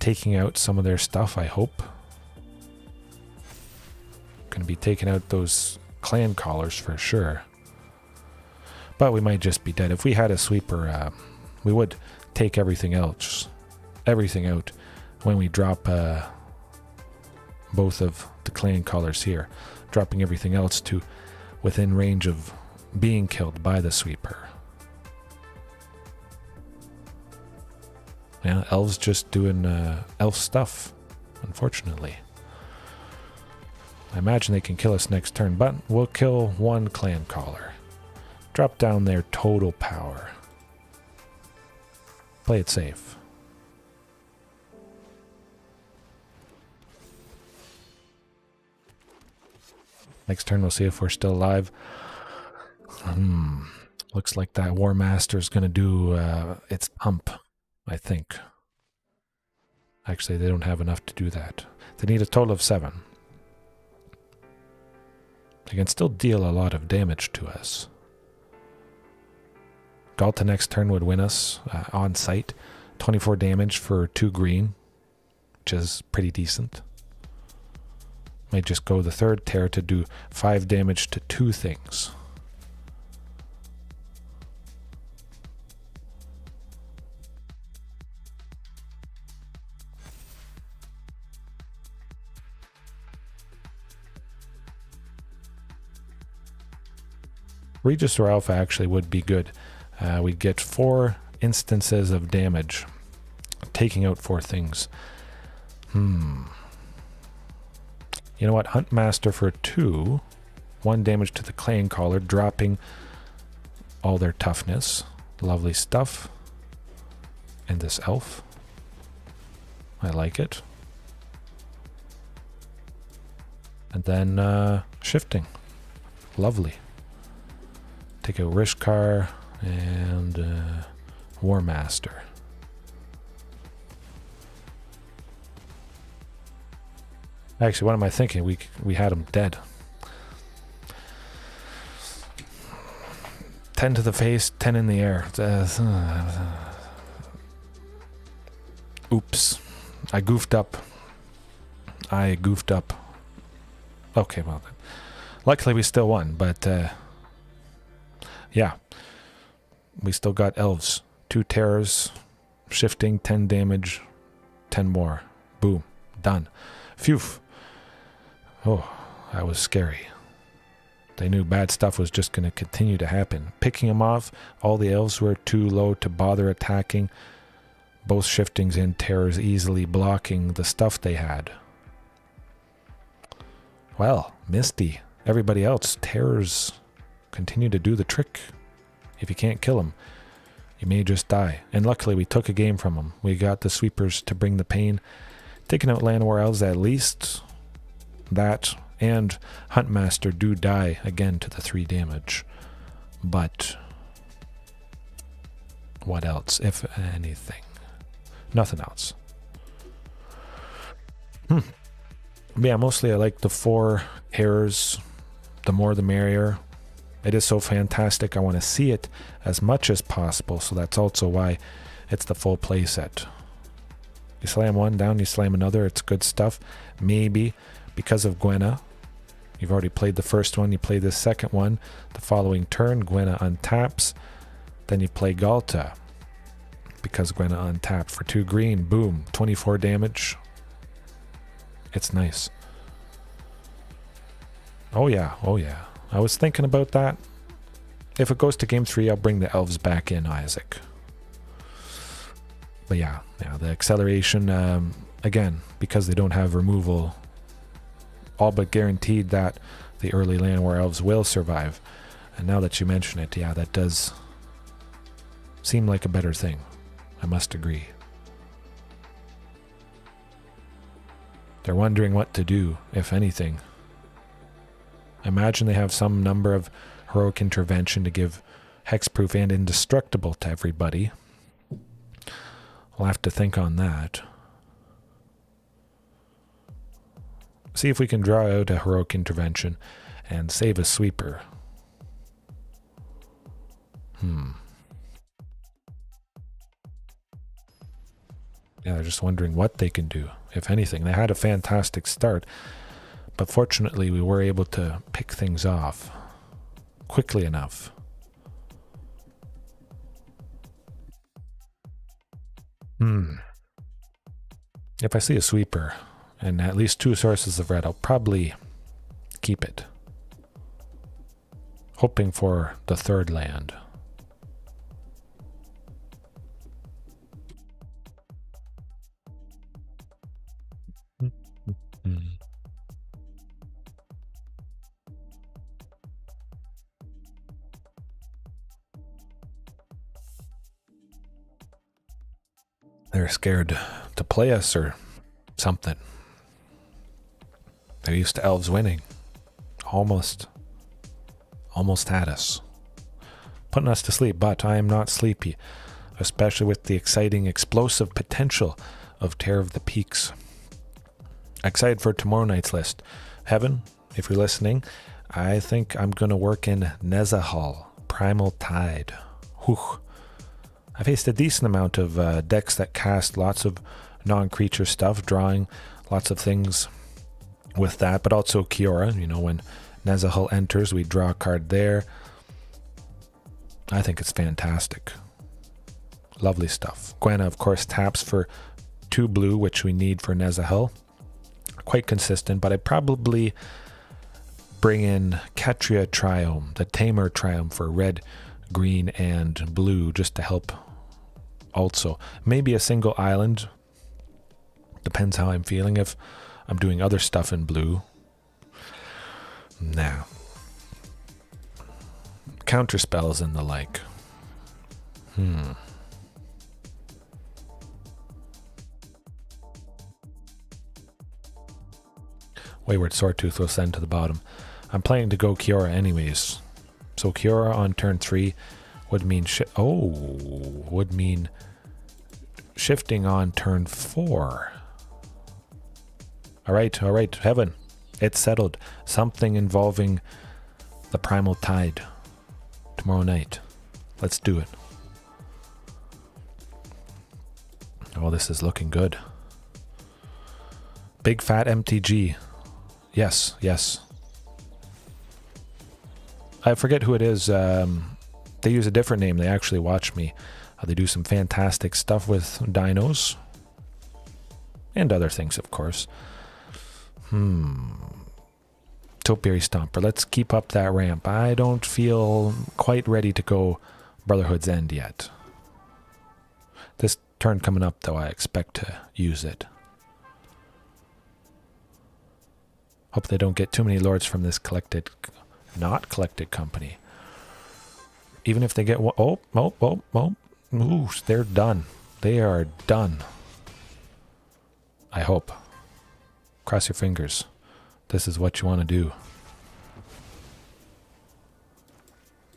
taking out some of their stuff, I hope. Going to be taking out those clan callers for sure. But we might just be dead. If we had a sweeper, we would take everything out when we drop both of the clan callers here, dropping everything else to within range of being killed by the sweeper. Yeah, elves just doing elf stuff, unfortunately. I imagine they can kill us next turn, but we'll kill 1 clan caller. Drop down their total power. Play it safe. Next turn we'll see if we're still alive. Looks like that War Master is going to do its pump, I think. Actually, they don't have enough to do that. They need a total of 7. They can still deal a lot of damage to us. Ghalta next turn would win us on sight. 24 damage for 2 green, which is pretty decent. Might just go the 3rd Terror to do 5 damage to 2 things. Regisaur Alpha actually would be good. We'd get 4 instances of damage, taking out 4 things. You know what? Huntmaster for 2. 1 damage to the clan caller, dropping all their toughness. Lovely stuff. And this elf. I like it. And then shifting. Lovely. Take out Rishkar and War Master. Actually, what am I thinking? We had him dead. 10 to the face, 10 in the air. Oops. I goofed up. Okay, well then. Luckily we still won, but yeah, we still got elves. 2 terrors, shifting, 10 damage, 10 more. Boom, done. Phew. Oh, that was scary. They knew bad stuff was just going to continue to happen. Picking them off, all the elves were too low to bother attacking. Both shiftings and terrors easily blocking the stuff they had. Well, Misty, everybody else, terrors continue to do the trick. If you can't kill them, you may just die. And luckily we took a game from them. We got the sweepers to bring the pain. Taking out Llanowar Elves, at least that and Huntmaster do die again to the 3 damage. But what else, if anything? Nothing else. Yeah, mostly I like the 4 terrors. The more the merrier. It is so fantastic. I want to see it as much as possible, so that's also why it's the full play set. You slam one down, you slam another, it's good stuff. Maybe because of Gwenna. You've already played the first one, you play the second one. The following turn, Gwenna untaps. Then you play Ghalta. Because Gwenna untapped for 2 green. Boom, 24 damage. It's nice. Oh yeah, oh yeah. I was thinking about that. If it goes to game 3, I'll bring the elves back in, Isaac. But yeah, the acceleration, again, because they don't have removal, all but guaranteed that the early Llanowar Elves will survive. And now that you mention it, yeah, that does seem like a better thing. I must agree. They're wondering what to do, if anything. I imagine they have some number of heroic intervention to give hexproof and indestructible to everybody. We'll have to think on that. See if we can draw out a heroic intervention and save a sweeper. Yeah, they're just wondering what they can do, if anything. They had a fantastic start, but fortunately we were able to pick things off quickly enough. If I see a sweeper and at least 2 sources of red, I'll probably keep it. Hoping for the 3rd land. They're scared to play us or something. They're used to elves winning. Almost had us. Putting us to sleep, but I am not sleepy. Especially with the exciting, explosive potential of Terror of the Peaks. Excited for tomorrow night's list. Heaven, if you're listening, I think I'm going to work in Nezahal, Primal Tide. Whew. I faced a decent amount of decks that cast lots of non-creature stuff, drawing lots of things with that, but also Kiora. You know, when Nezahal enters, we draw a card there. I think it's fantastic. Lovely stuff. Gwenna, of course, taps for 2 blue, which we need for Nezahal. Quite consistent, but I'd probably bring in Ketria Triome, the Tamer Triome for red, green, and blue, just to help also. Maybe a single island. Depends how I'm feeling. If I'm doing other stuff in blue. Nah. Counter spells and the like. Wayward Swordtooth will send to the bottom. I'm planning to go Kiora anyways. So Kiora on turn 3 would mean shifting on turn 4. All right, Heaven. It's settled. Something involving the Primal Tide tomorrow night. Let's do it. Oh, this is looking good. Big fat MtG. Yes. I forget who it is. they use a different name. They actually watch me. They do some fantastic stuff with dinos. And other things, of course. Topiary Stomper. Let's keep up that ramp. I don't feel quite ready to go Brotherhood's End yet. This turn coming up, though, I expect to use it. Hope they don't get too many lords from this not collected company. Even if they get one... Ooh, they're done. They are done. I hope. Cross your fingers. This is what you want to do.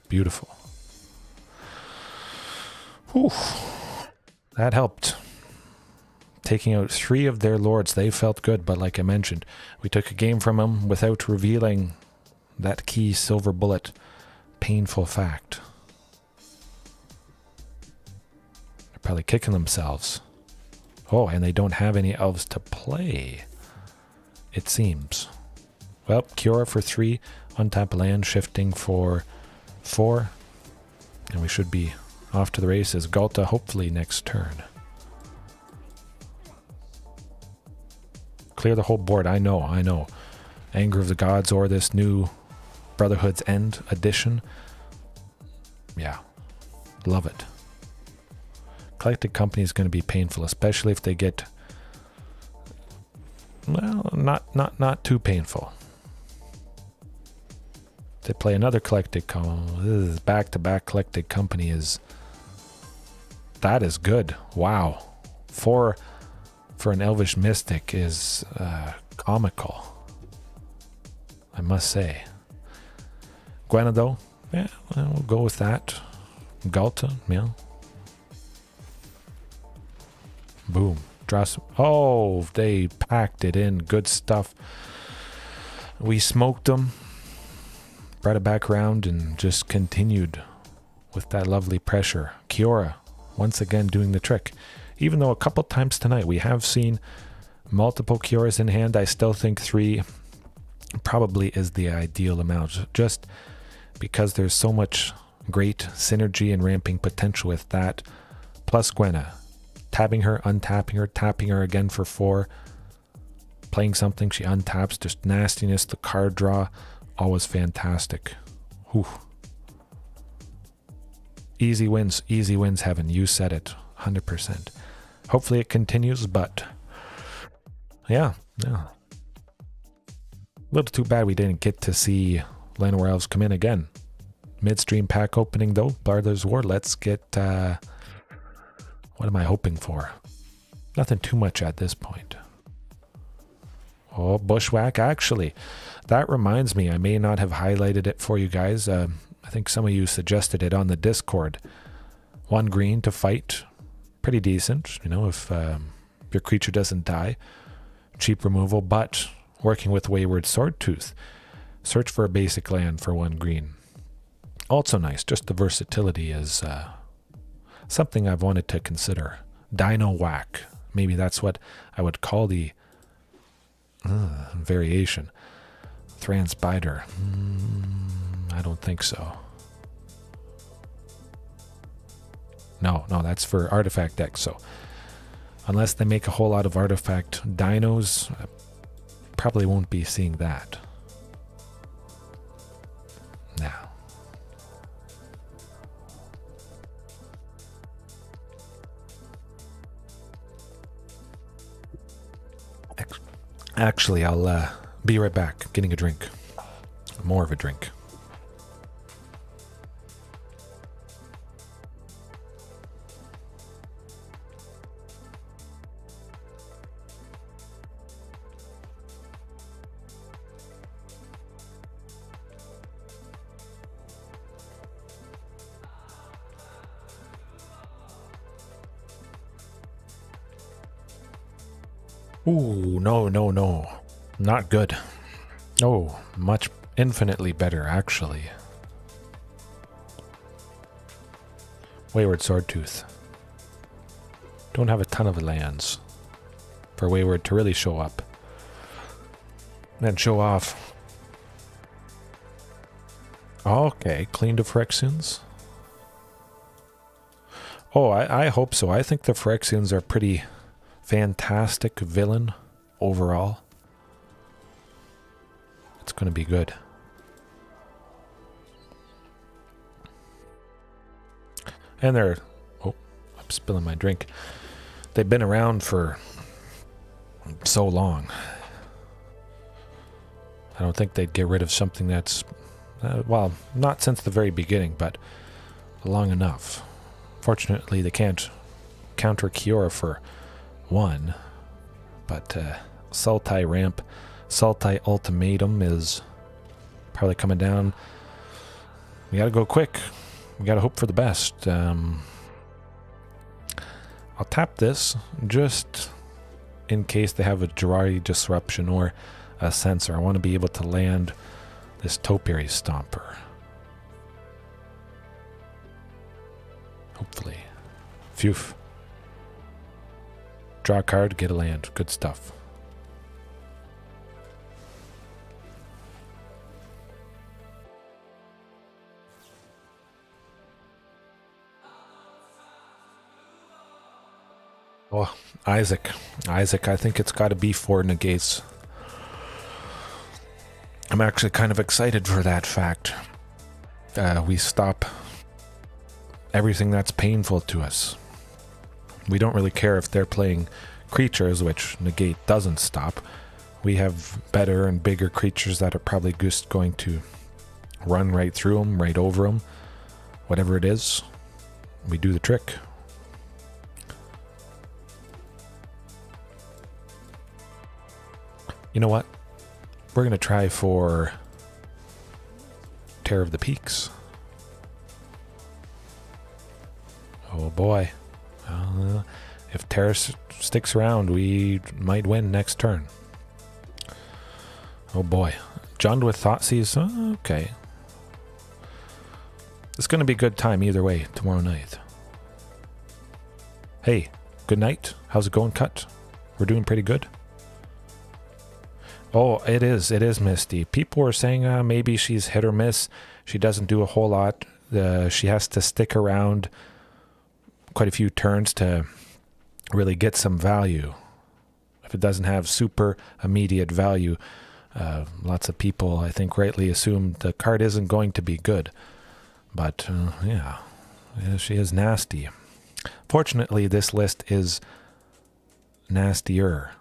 Beautiful. Whew. That helped. Taking out 3 of their lords, they felt good, but like I mentioned, we took a game from them without revealing that key silver bullet painful fact. They're probably kicking themselves. Oh, and they don't have any elves to play, it seems. Well, Kiora for 3, untap land, shifting for 4, and we should be off to the races. Ghalta hopefully next turn. Clear the whole board. I know. Anger of the Gods or this new Brotherhood's End edition. Yeah, love it. Collected company is going to be painful, especially if they get, well, not too painful. They play another collected company. This is back-to-back collected company that is good. Wow. 4 for an Elvish Mystic is comical, I must say. Gwenna, though, yeah, well, we'll go with that. Ghalta, yeah. Boom. Draw some. Oh, they packed it in. Good stuff. We smoked them. Brought it back around and just continued with that lovely pressure. Kiora, once again doing the trick. Even though a couple times tonight we have seen multiple Kioras in hand, I still think 3 probably is the ideal amount. Just because there's so much great synergy and ramping potential with that. Plus Gwenna. Tabbing her, untapping her, tapping her again for 4. Playing something, she untaps. Just nastiness, the card draw, always fantastic. Whew. Easy wins heaven. You said it, 100%. Hopefully it continues, but yeah. A little too bad we didn't get to see Llanowar Elves come in again. Midstream pack opening though, Barther's War. Let's get... what am I hoping for? Nothing too much at this point. Oh, Bushwhack. Actually, that reminds me, I may not have highlighted it for you guys. I think some of you suggested it on the Discord. 1 green to fight. Pretty decent, you know, if your creature doesn't die. Cheap removal, but working with Wayward Swordtooth. Search for a basic land for 1 green. Also nice, just the versatility is... something I've wanted to consider. Dino Whack. Maybe that's what I would call the variation. Thran Spider. I don't think so. No, that's for artifact decks. So unless they make a whole lot of artifact dinos, I probably won't be seeing that. Now. Actually, I'll be right back, getting a drink. More of a drink. Ooh, no. Not good. Oh, much infinitely better, actually. Wayward Swordtooth. Don't have a ton of lands for Wayward to really show up. And show off. Okay, cleaned of Phyrexians. Oh, I hope so. I think the Phyrexians are pretty fantastic villain overall. It's going to be good. And they're... Oh, I'm spilling my drink. They've been around for so long. I don't think they'd get rid of something that's... well, not since the very beginning, but long enough. Fortunately, they can't counter Kiora for one. But Sultai Ramp, Sultai Ultimatum is probably coming down. We gotta go quick. We gotta hope for the best. I'll tap this just in case they have a Jiraiya Disruption or a Sensor. I want to be able to land this Topiary Stomper. Hopefully. Phew. Draw a card, get a land. Good stuff. Oh, Isaac. Isaac, I think it's got to be 4 negates. I'm actually kind of excited for that fact. We stop everything that's painful to us. We don't really care if they're playing creatures, which negate doesn't stop. We have better and bigger creatures that are probably just going to run right through them, right over them. Whatever it is, we do the trick. You know what? We're going to try for Terror of the Peaks. Oh boy. If Terror sticks around, we might win next turn. Oh boy. John with Thoughtseize. Okay. It's going to be a good time either way tomorrow night. Hey, good night. How's it going, Cut? We're doing pretty good. Oh, it is Misty. People were saying maybe she's hit or miss. She doesn't do a whole lot. She has to stick around quite a few turns to really get some value. If it doesn't have super immediate value, lots of people, I think, rightly assume the card isn't going to be good. But, yeah, she is nasty. Fortunately, this list is nastier,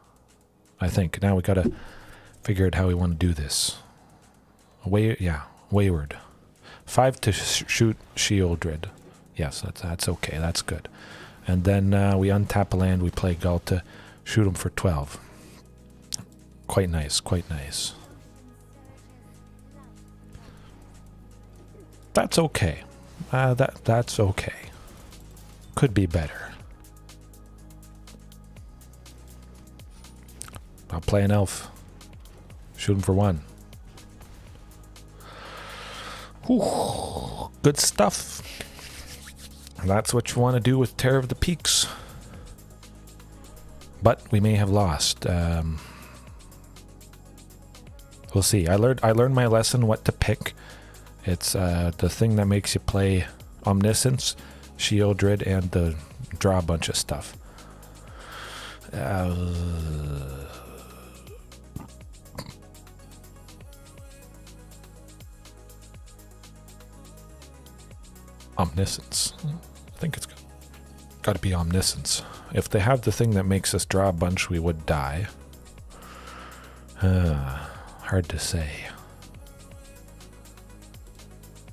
I think. Now we got to figure out how we want to do this. Wayward. 5 to shoot Shieldred. Yes, that's okay. That's good. And then we untap a land. We play Ghalta. Shoot him for 12. Quite nice. Quite nice. That's okay. That's okay. Could be better. I'll play an elf. Shoot him for 1. Whew, good stuff. That's what you want to do with Terror of the Peaks. But we may have lost. We'll see. I learned my lesson what to pick. It's the thing that makes you play Omniscience, Shieldred, and the draw a bunch of stuff. Omniscience. I think it's got to be Omniscience. If they have the thing that makes us draw a bunch, we would die. Hard to say.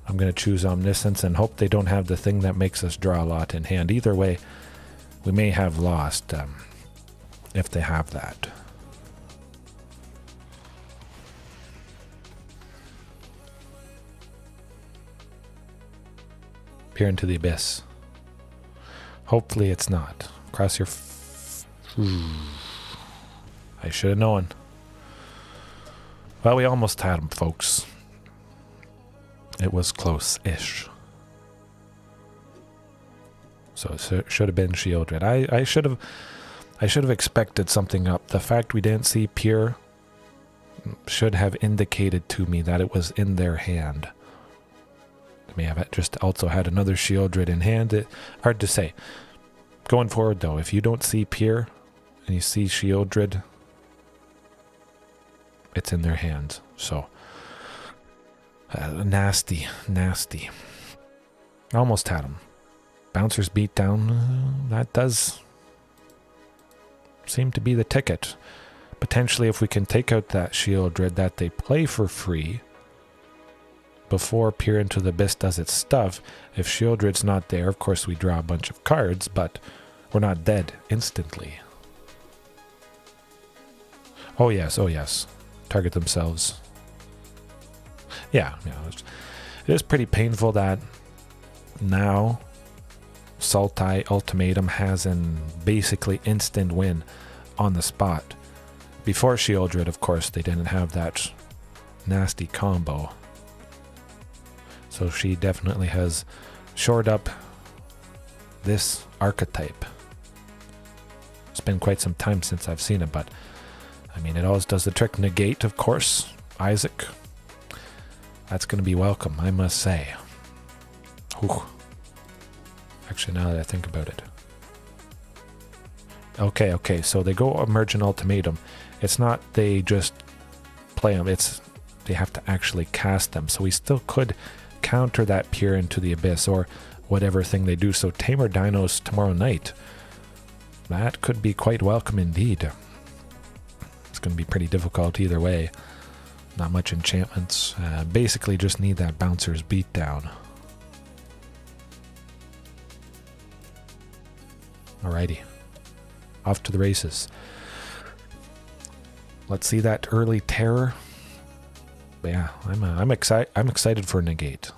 I'm going to choose Omniscience and hope they don't have the thing that makes us draw a lot in hand. Either way, we may have lost if they have that. Peer into the abyss. Hopefully it's not. Cross your... I should have known. Well, we almost had him, folks. It was close-ish. So it should have been Shieldred. I should have expected something up. The fact we didn't see Peer should have indicated to me that it was in their hand. May have just also had another Shieldred in hand. Hard to say. Going forward, though, if you don't see Pier and you see Shieldred, it's in their hands. So, nasty. Almost had him. Bouncer's beat down. That does seem to be the ticket. Potentially, if we can take out that Shieldred that they play for free before Peer into the Abyss does its stuff, if Shieldred's not there, of course we draw a bunch of cards, but we're not dead instantly. Oh yes. Target themselves. Yeah, it is pretty painful that now Sultai Ultimatum has an basically instant win on the spot. Before Shieldred, of course, they didn't have that nasty combo. So she definitely has shored up this archetype. It's been quite some time since I've seen it, but I mean, it always does the trick. Negate, of course. Isaac. That's going to be welcome, I must say. Whew. Actually, now that I think about it. Okay, so they go Emergent Ultimatum. It's not they just play them, it's they have to actually cast them. So we still could counter that Peer into the Abyss or whatever thing they do. So Tamer Dinos tomorrow night. That could be quite welcome indeed. It's going to be pretty difficult either way. Not much enchantments. Basically just need that Bouncer's beat down. Alrighty. Off to the races. Let's see that early terror. But yeah, I'm excited for Negate.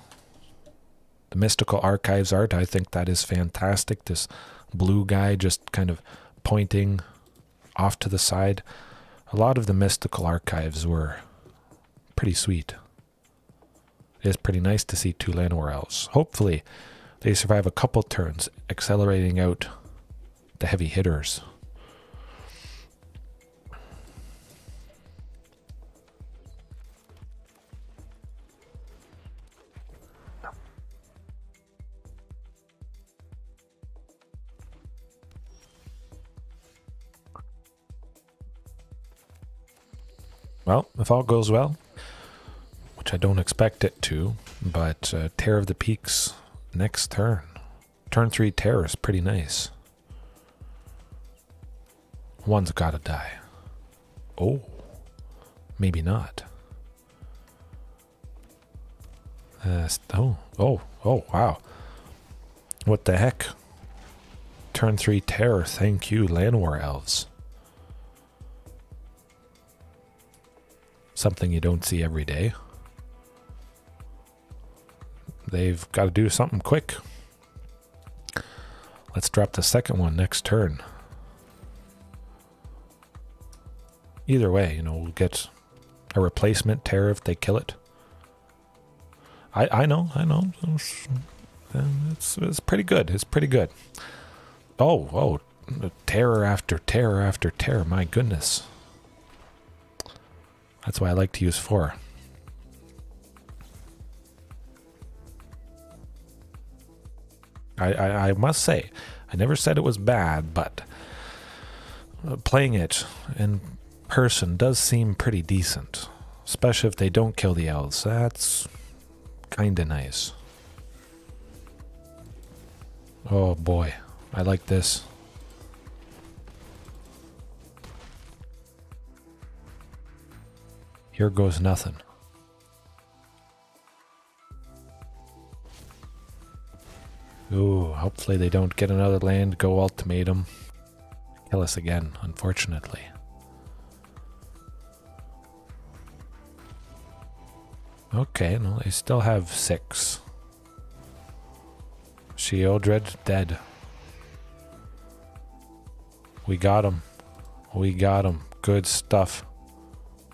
The Mystical Archives art, I think that is fantastic. This blue guy just kind of pointing off to the side. A lot of the Mystical Archives were pretty sweet. It is pretty nice to see 2 Llanowar Elves. Hopefully they survive a couple turns, accelerating out the heavy hitters. Well, if all goes well, which I don't expect it to, but Terror of the Peaks next turn. Turn 3 Terror is pretty nice. One's gotta die. Oh, maybe not. Oh, wow. What the heck? Turn 3 Terror, thank you, Llanowar Elves. Something you don't see every day. They've got to do something quick. Let's drop the second one next turn. Either way, we'll get a replacement terror if they kill it. I know. It's pretty good. It's pretty good. Oh, terror after terror after terror. My goodness. That's why I like to use 4. I must say, I never said it was bad, but playing it in person does seem pretty decent. Especially if they don't kill the elves. That's kinda nice. Oh boy, I like this. Here goes nothing. Ooh, hopefully they don't get another land, go ultimatum. Kill us again, unfortunately. Okay, no, they still have 6. Shieldred dead. We got him. We got him. Good stuff.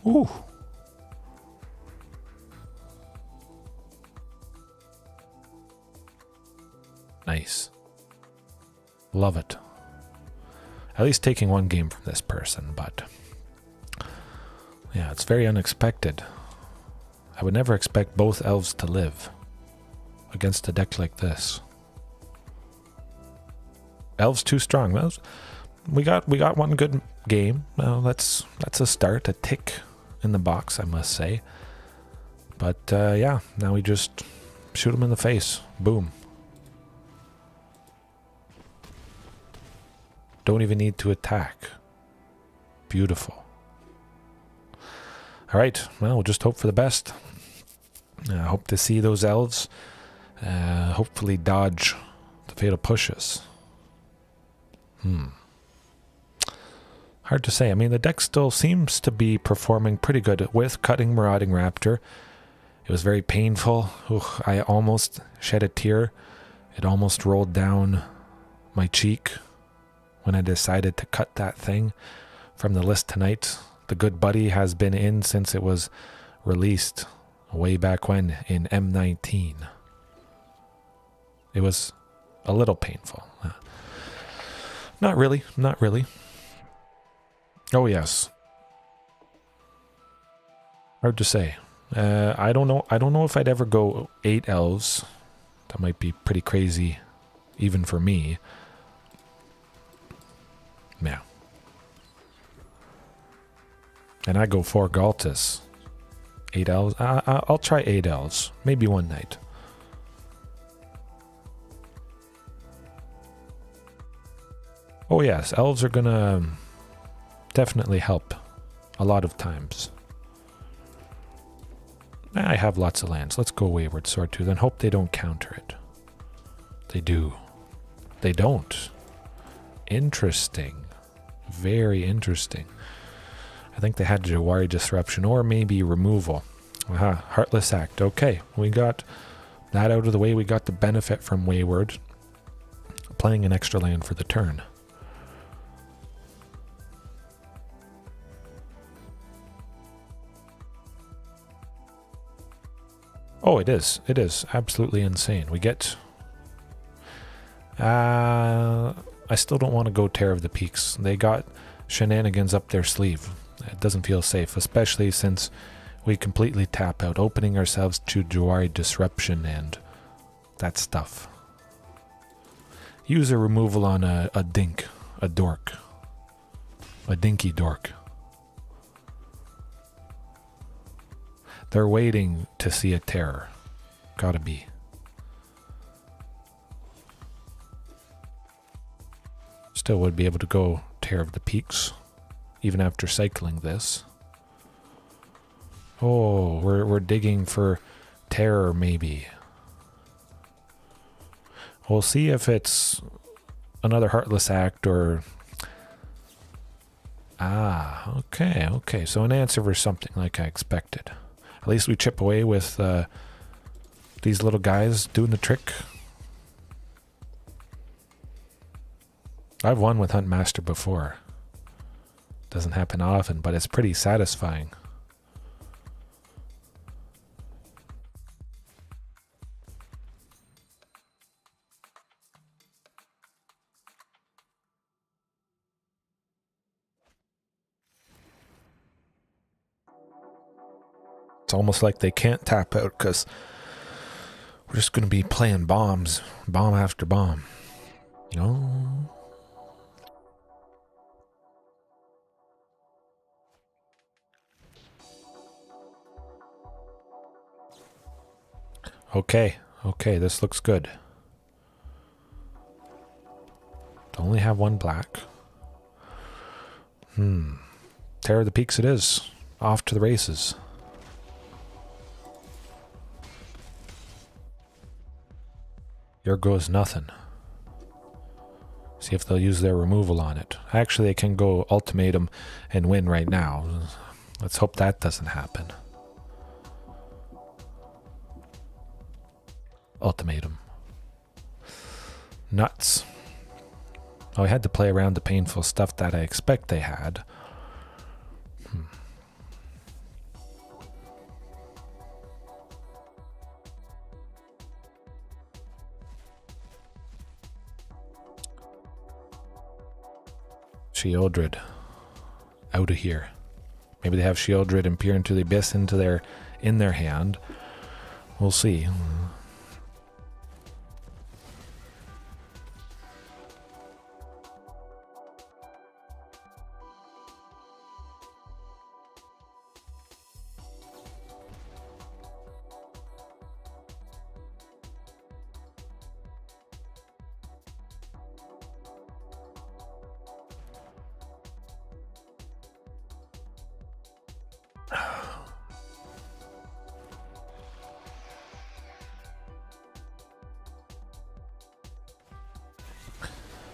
Ooh. Nice. Love it. At least taking one game from this person, but yeah, it's very unexpected. I would never expect both elves to live. against a deck like this. Elves too strong. Well, we got one good game. Well, that's a start, a tick in the box, I must say. But yeah, now we just shoot him in the face. Boom. Don't even need to attack. Beautiful. Alright, well, we'll just hope for the best. Hope to see those elves. Hopefully dodge the fatal pushes. Hard to say. I mean, the deck still seems to be performing pretty good with cutting Marauding Raptor. It was very painful. Ooh, I almost shed a tear. It almost rolled down my cheek when I decided to cut that thing from the list tonight. The good buddy has been in since it was released way back when in M19. It was a little painful. Not really, not really. Oh yes. Hard to say. I don't know if I'd ever go 8 elves. That might be pretty crazy even for me. Yeah. And I go 4 Ghaltas. 8 elves. I'll try 8 elves. Maybe one night. Oh yes, elves are gonna definitely help a lot of times. I have lots of lands. Let's go Wayward Swordtooth and hope they don't counter it. They do. They don't. Interesting. Very interesting. I think they had Jawari Disruption or maybe removal. Aha, Heartless Act. Okay, we got that out of the way. We got the benefit from Wayward. Playing an extra land for the turn. Oh, it is. It is absolutely insane. We get... I still don't want to go Terror of the Peaks. They got shenanigans up their sleeve. It doesn't feel safe, especially since we completely tap out, opening ourselves to Jawari Disruption and that stuff. Use a removal on a dink, a dork. A dinky dork. They're waiting to see a terror. Gotta be. Still would be able to go Terror of the Peaks, even after cycling this. Oh, we're digging for terror, maybe. We'll see if it's another Heartless Act or... Ah, okay, okay. So an answer for something like I expected. At least we chip away with these little guys doing the trick. I've won with Huntmaster before. Doesn't happen often, but it's pretty satisfying. It's almost like they can't tap out because we're just going to be playing bombs, bomb after bomb. You know? Okay, okay, this looks good. Only have 1 black. Terror of the Peaks it is. Off to the races. Here goes nothing. See if they'll use their removal on it. Actually, they can go Ultimatum and win right now. Let's hope that doesn't happen. Ultimatum. Nuts. Oh, I had to play around the painful stuff that I expect they had. Sheoldred. Out of here. Maybe they have Sheoldred and Peer into the Abyss in their hand. We'll see.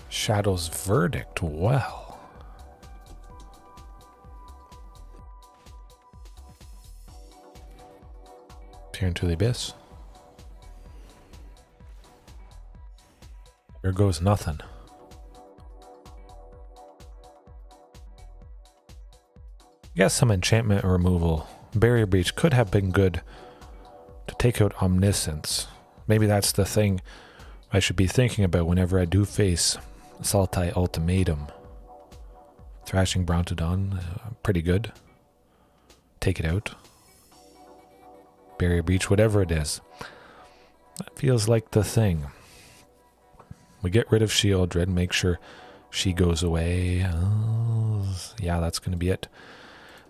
Shadow's Verdict. Well. Peer into the abyss. There goes nothing. I guess some enchantment removal. Barrier Breach could have been good to take out Omniscience. Maybe that's the thing I should be thinking about whenever I do face Sultai Ultimatum. Thrashing Brontodon, pretty good. Take it out. Barrier Breach, whatever it is. That feels like the thing. We get rid of Shieldred, make sure she goes away. Yeah, that's going to be it.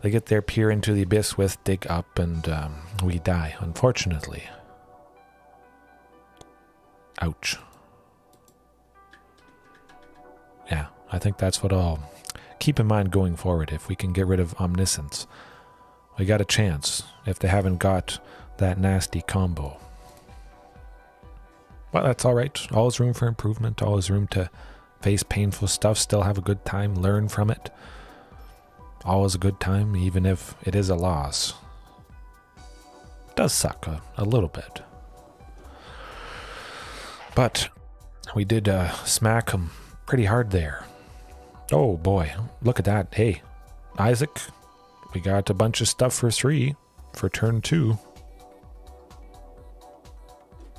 They get their Peer into the Abyss with Dig Up, and we die, unfortunately. Ouch. Yeah, I think that's what I'll keep in mind going forward. If we can get rid of Omniscience, we got a chance if they haven't got that nasty combo. But that's alright. Always room for improvement. Always room to face painful stuff. Still have a good time. Learn from it. Always a good time, even if it is a loss. It does suck a little bit. But we did smack him pretty hard there. Oh boy, look at that. Hey, Isaac, we got a bunch of stuff for 3 for turn 2.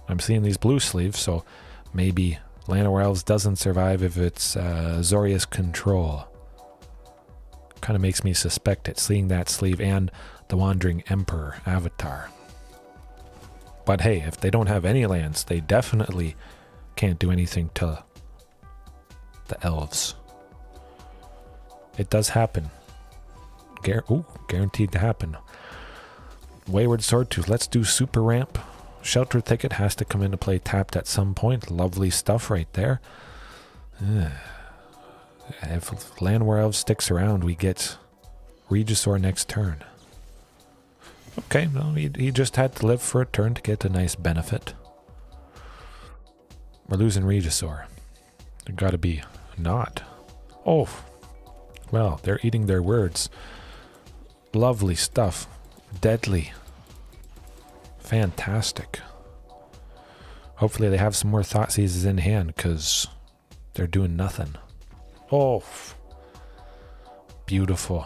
I'm seeing these blue sleeves, so maybe Llanowar Elves doesn't survive if it's Zoria's control. Kind of makes me suspect it, seeing that sleeve and the Wandering Emperor avatar. But hey, if they don't have any lands, they definitely can't do anything to the elves. It does happen. Guaranteed to happen. Wayward Swordtooth, let's do super ramp. Sheltered Thicket has to come into play tapped at some point. Lovely stuff right there. If Llanowar Elves sticks around, we get Regisaur next turn. Okay, well, he just had to live for a turn to get a nice benefit. We're losing Regisaur. There gotta be not. Oh, well, they're eating their words. Lovely stuff. Deadly. Fantastic. Hopefully they have some more Thoughtseizes in hand, because they're doing nothing. Oh, beautiful.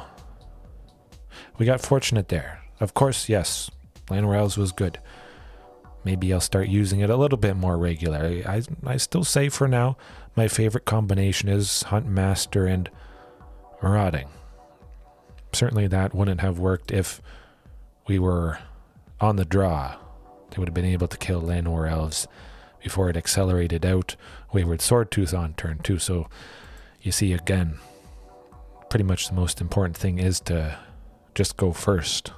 We got fortunate there. Of course, yes, Llanowar Elves was good. Maybe I'll start using it a little bit more regularly. I still say for now, my favorite combination is Huntmaster and Marauding. Certainly that wouldn't have worked if we were on the draw. They would have been able to kill Llanowar Elves before it accelerated out Wayward Swordtooth on turn 2. So you see, again, pretty much the most important thing is to just go first.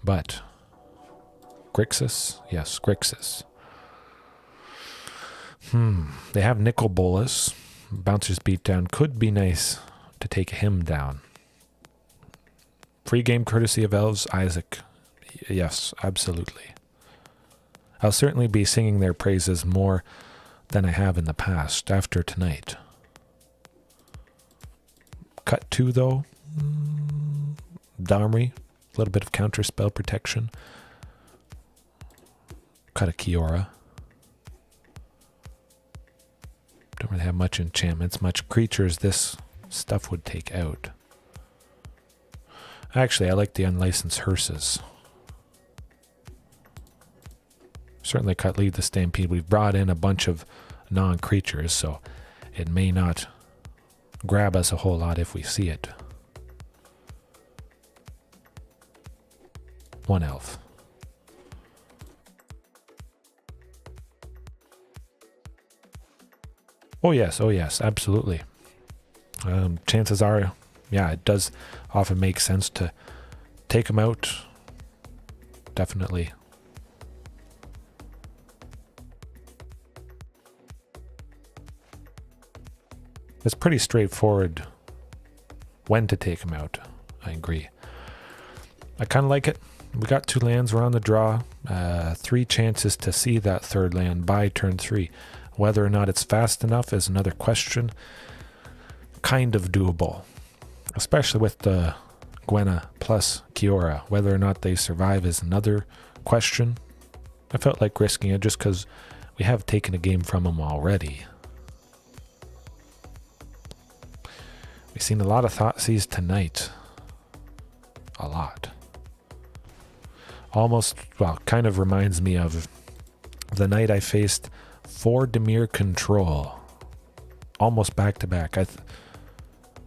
But Grixis? Yes, Grixis. They have Nicol Bolas. Bouncer's Beatdown could be nice to take him down. Free game courtesy of Elves, Isaac. Yes, absolutely. I'll certainly be singing their praises more than I have in the past after tonight. Cut 2 though. Domri, a little bit of counter spell protection. Cut a Kiora. Don't really have much enchantments, much creatures this stuff would take out. Actually, I like the unlicensed hearses. Certainly cut Lead the Stampede. We've brought in a bunch of non-creatures, so it may not grab us a whole lot if we see it. 1 elf. Oh yes, absolutely. Chances are, yeah, it does often make sense to take them out. Definitely. It's pretty straightforward when to take them out. I agree. I kind of like it. We got 2 lands. We're on the draw. 3 chances to see that 3rd land by turn 3. Whether or not it's fast enough is another question. Kind of doable, especially with the Gwenna plus Kiora. Whether or not they survive is another question. I felt like risking it just because we have taken a game from them already. We've seen a lot of Thoughtseize tonight. A lot. Almost, well, kind of reminds me of the night I faced 4 Dimir Control. Almost back to back.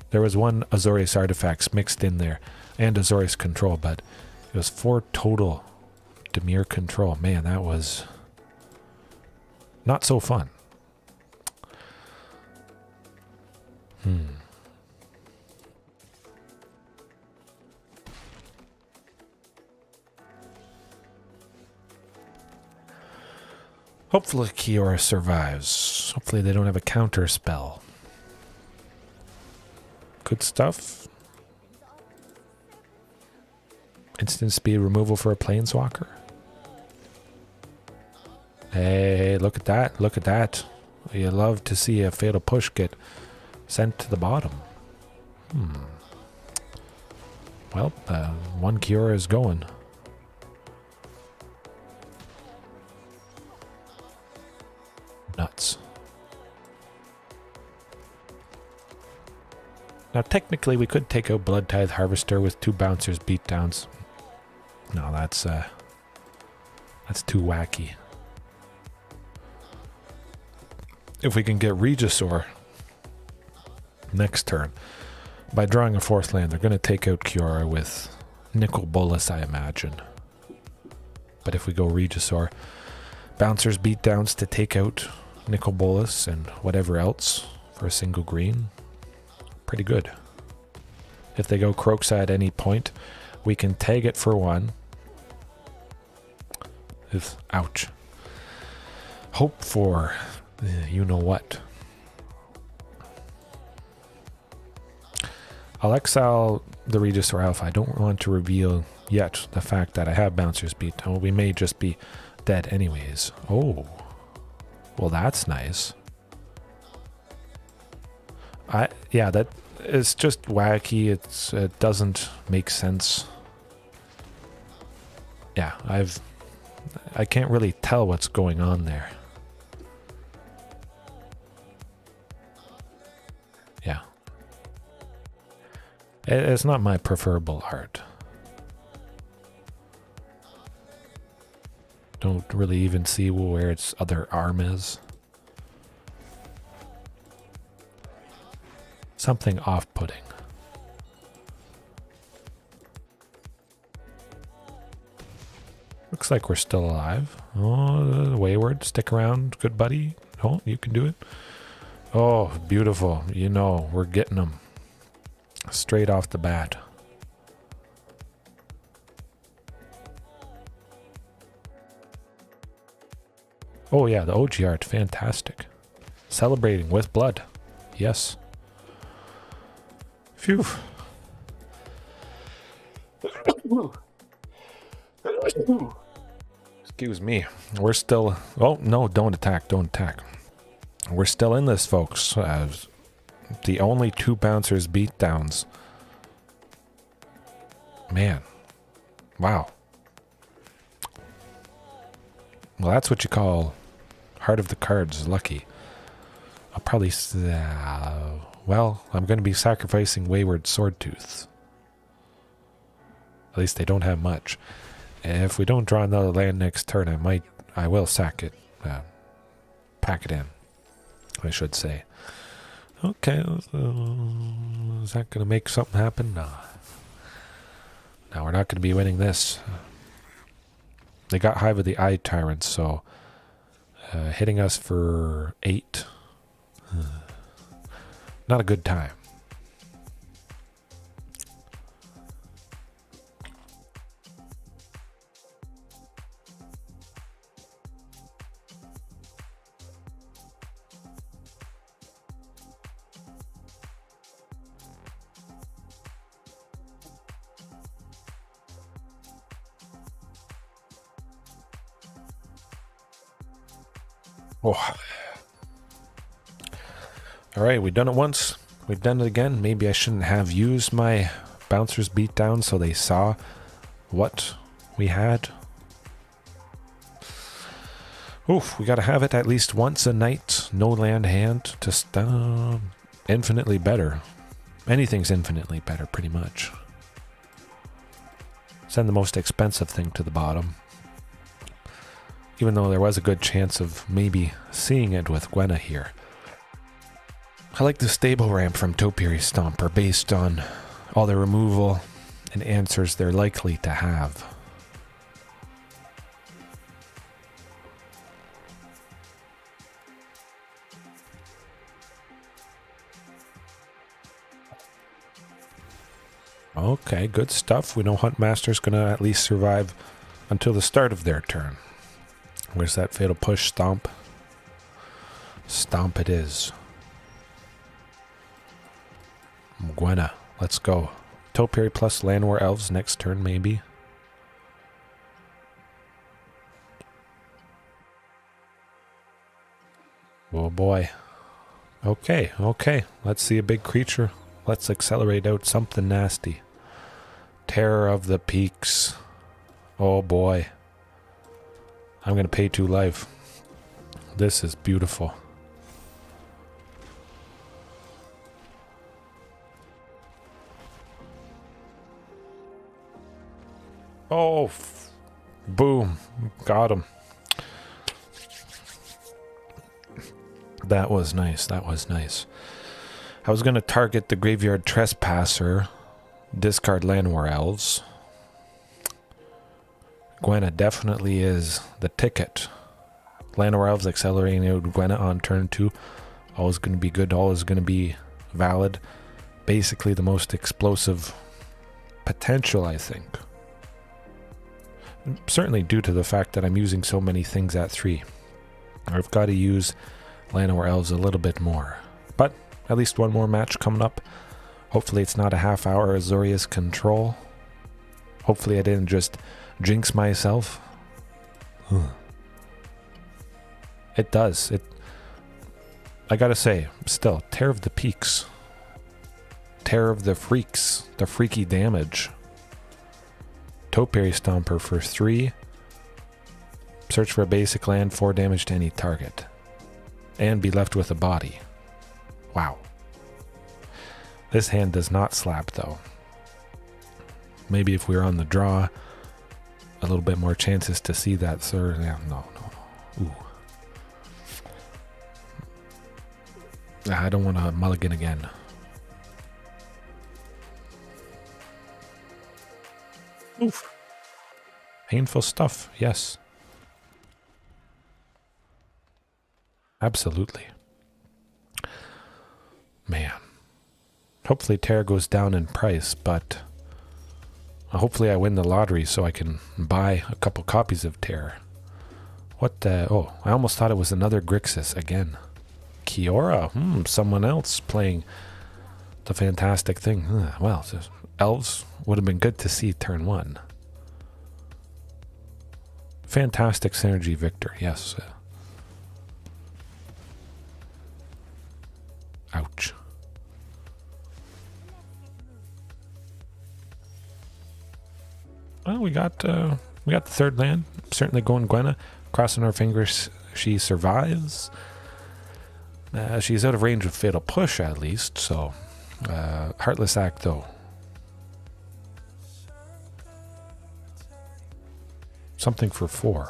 There was one Azorius Artifacts mixed in there and Azorius Control, but it was 4 total Dimir Control. Man, that was not so fun. Hopefully Kiora survives. Hopefully they don't have a counter spell. Good stuff. Instant speed removal for a planeswalker. Hey, look at that. Look at that. You love to see a fatal push get sent to the bottom. Well, one Kiora is going. Nuts. Now, technically, we could take out Blood Tithe Harvester with 2 Bouncers beatdowns. No, that's too wacky. If we can get Regisaur next turn, by drawing a 4th land, they're going to take out Kiora with Nicol Bolas, I imagine. But if we go Regisaur, Bouncers beatdowns to take out Nicol Bolas and whatever else for a single green. Pretty good. If they go Kroxa at any point, we can tag it for 1. Ouch. Hope for you know what. I'll exile the Regisaur Alpha. I don't want to reveal yet the fact that I have Bouncers beat. We may just be dead anyways. Oh. Well, that's nice. Yeah, that is just wacky. It doesn't make sense. Yeah, I can't really tell what's going on there. Yeah. It's not my preferable art. Don't really even see where its other arm is. Something off-putting. Looks like we're still alive. Oh, Wayward, stick around, good buddy. Oh, you can do it. Oh, beautiful. You know, we're getting them straight off the bat. Oh yeah, the OG art, fantastic. Celebrating with blood. Yes. Phew. Excuse me. We're still... Oh, no, don't attack, don't attack. We're still in this, folks. The only 2 Bouncers beatdowns. Man. Wow. Well, that's what you call Heart of the Cards lucky. I'll probably... well, I'm going to be sacrificing Wayward Swordtooth. At least they don't have much. If we don't draw another land next turn, I will sack it. Pack it in, I should say. Okay, is that going to make something happen? No. No, we're not going to be winning this. They got Hive of the Eye Tyrants, so hitting us for 8. Not a good time. Oh, Alright, we've done it once. We've done it again. Maybe I shouldn't have used my bouncers beat down so they saw what we had. Oof, we gotta have it at least once a night. No land hand. Just infinitely better. Anything's infinitely better, pretty much. Send the most expensive thing to the bottom. Even though there was a good chance of maybe seeing it with Gwenna here. I like the stable ramp from Topiary Stomper based on all the removal and answers they're likely to have. Okay, good stuff. We know Huntmaster's gonna at least survive until the start of their turn. Where's that fatal push? Stomp. Stomp it is. Gwenna, let's go. Topiary plus Llanowar Elves next turn, maybe. Oh boy. Okay, okay. Let's see a big creature. Let's accelerate out something nasty. Terror of the Peaks. Oh boy. I'm going to pay 2 life. This is beautiful. Oh, boom. Got him. That was nice. That was nice. I was going to target the Graveyard Trespasser, discard Llanowar Elves. Gwenna definitely is the ticket. Llanowar Elves accelerating out Gwenna on turn 2. Always going to be good, always going to be valid. Basically the most explosive potential, I think. Certainly due to the fact that I'm using so many things at 3. I've got to use Llanowar Elves a little bit more. But at least one more match coming up. Hopefully it's not a half hour Azorius control. Hopefully I didn't just jinx myself. It does. I gotta say, still, Terror of the Peaks. Terror of the Freaks. The freaky damage. Topiary Stomper for 3. Search for a basic land, 4 damage to any target. And be left with a body. Wow. This hand does not slap though. Maybe if we were on the draw, a little bit more chances to see that third. Yeah, no. Ooh. I don't want to mulligan again. Oof. Painful stuff, yes. Absolutely. Man. Hopefully Terror goes down in price, but hopefully I win the lottery so I can buy a couple copies of Terror. What the... Oh, I almost thought it was another Grixis again. Kiora. Someone else playing the fantastic thing. Well, Elves would have been good to see turn 1. Fantastic synergy victor, yes. Ouch. Well, we got the third land. Certainly going Gwenna. Crossing our fingers she survives. She's out of range of Fatal Push at least, so Heartless Act though. Something for 4.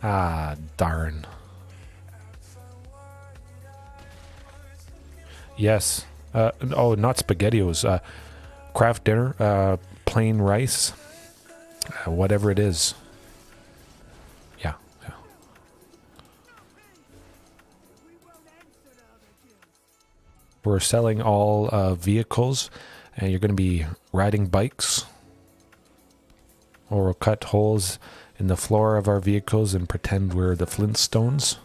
Ah, darn. Yes. Oh, not SpaghettiOs. Craft dinner. Plain rice. Whatever it is. Yeah. We're selling all vehicles, and you're going to be riding bikes. Or we'll cut holes in the floor of our vehicles and pretend we're the Flintstones.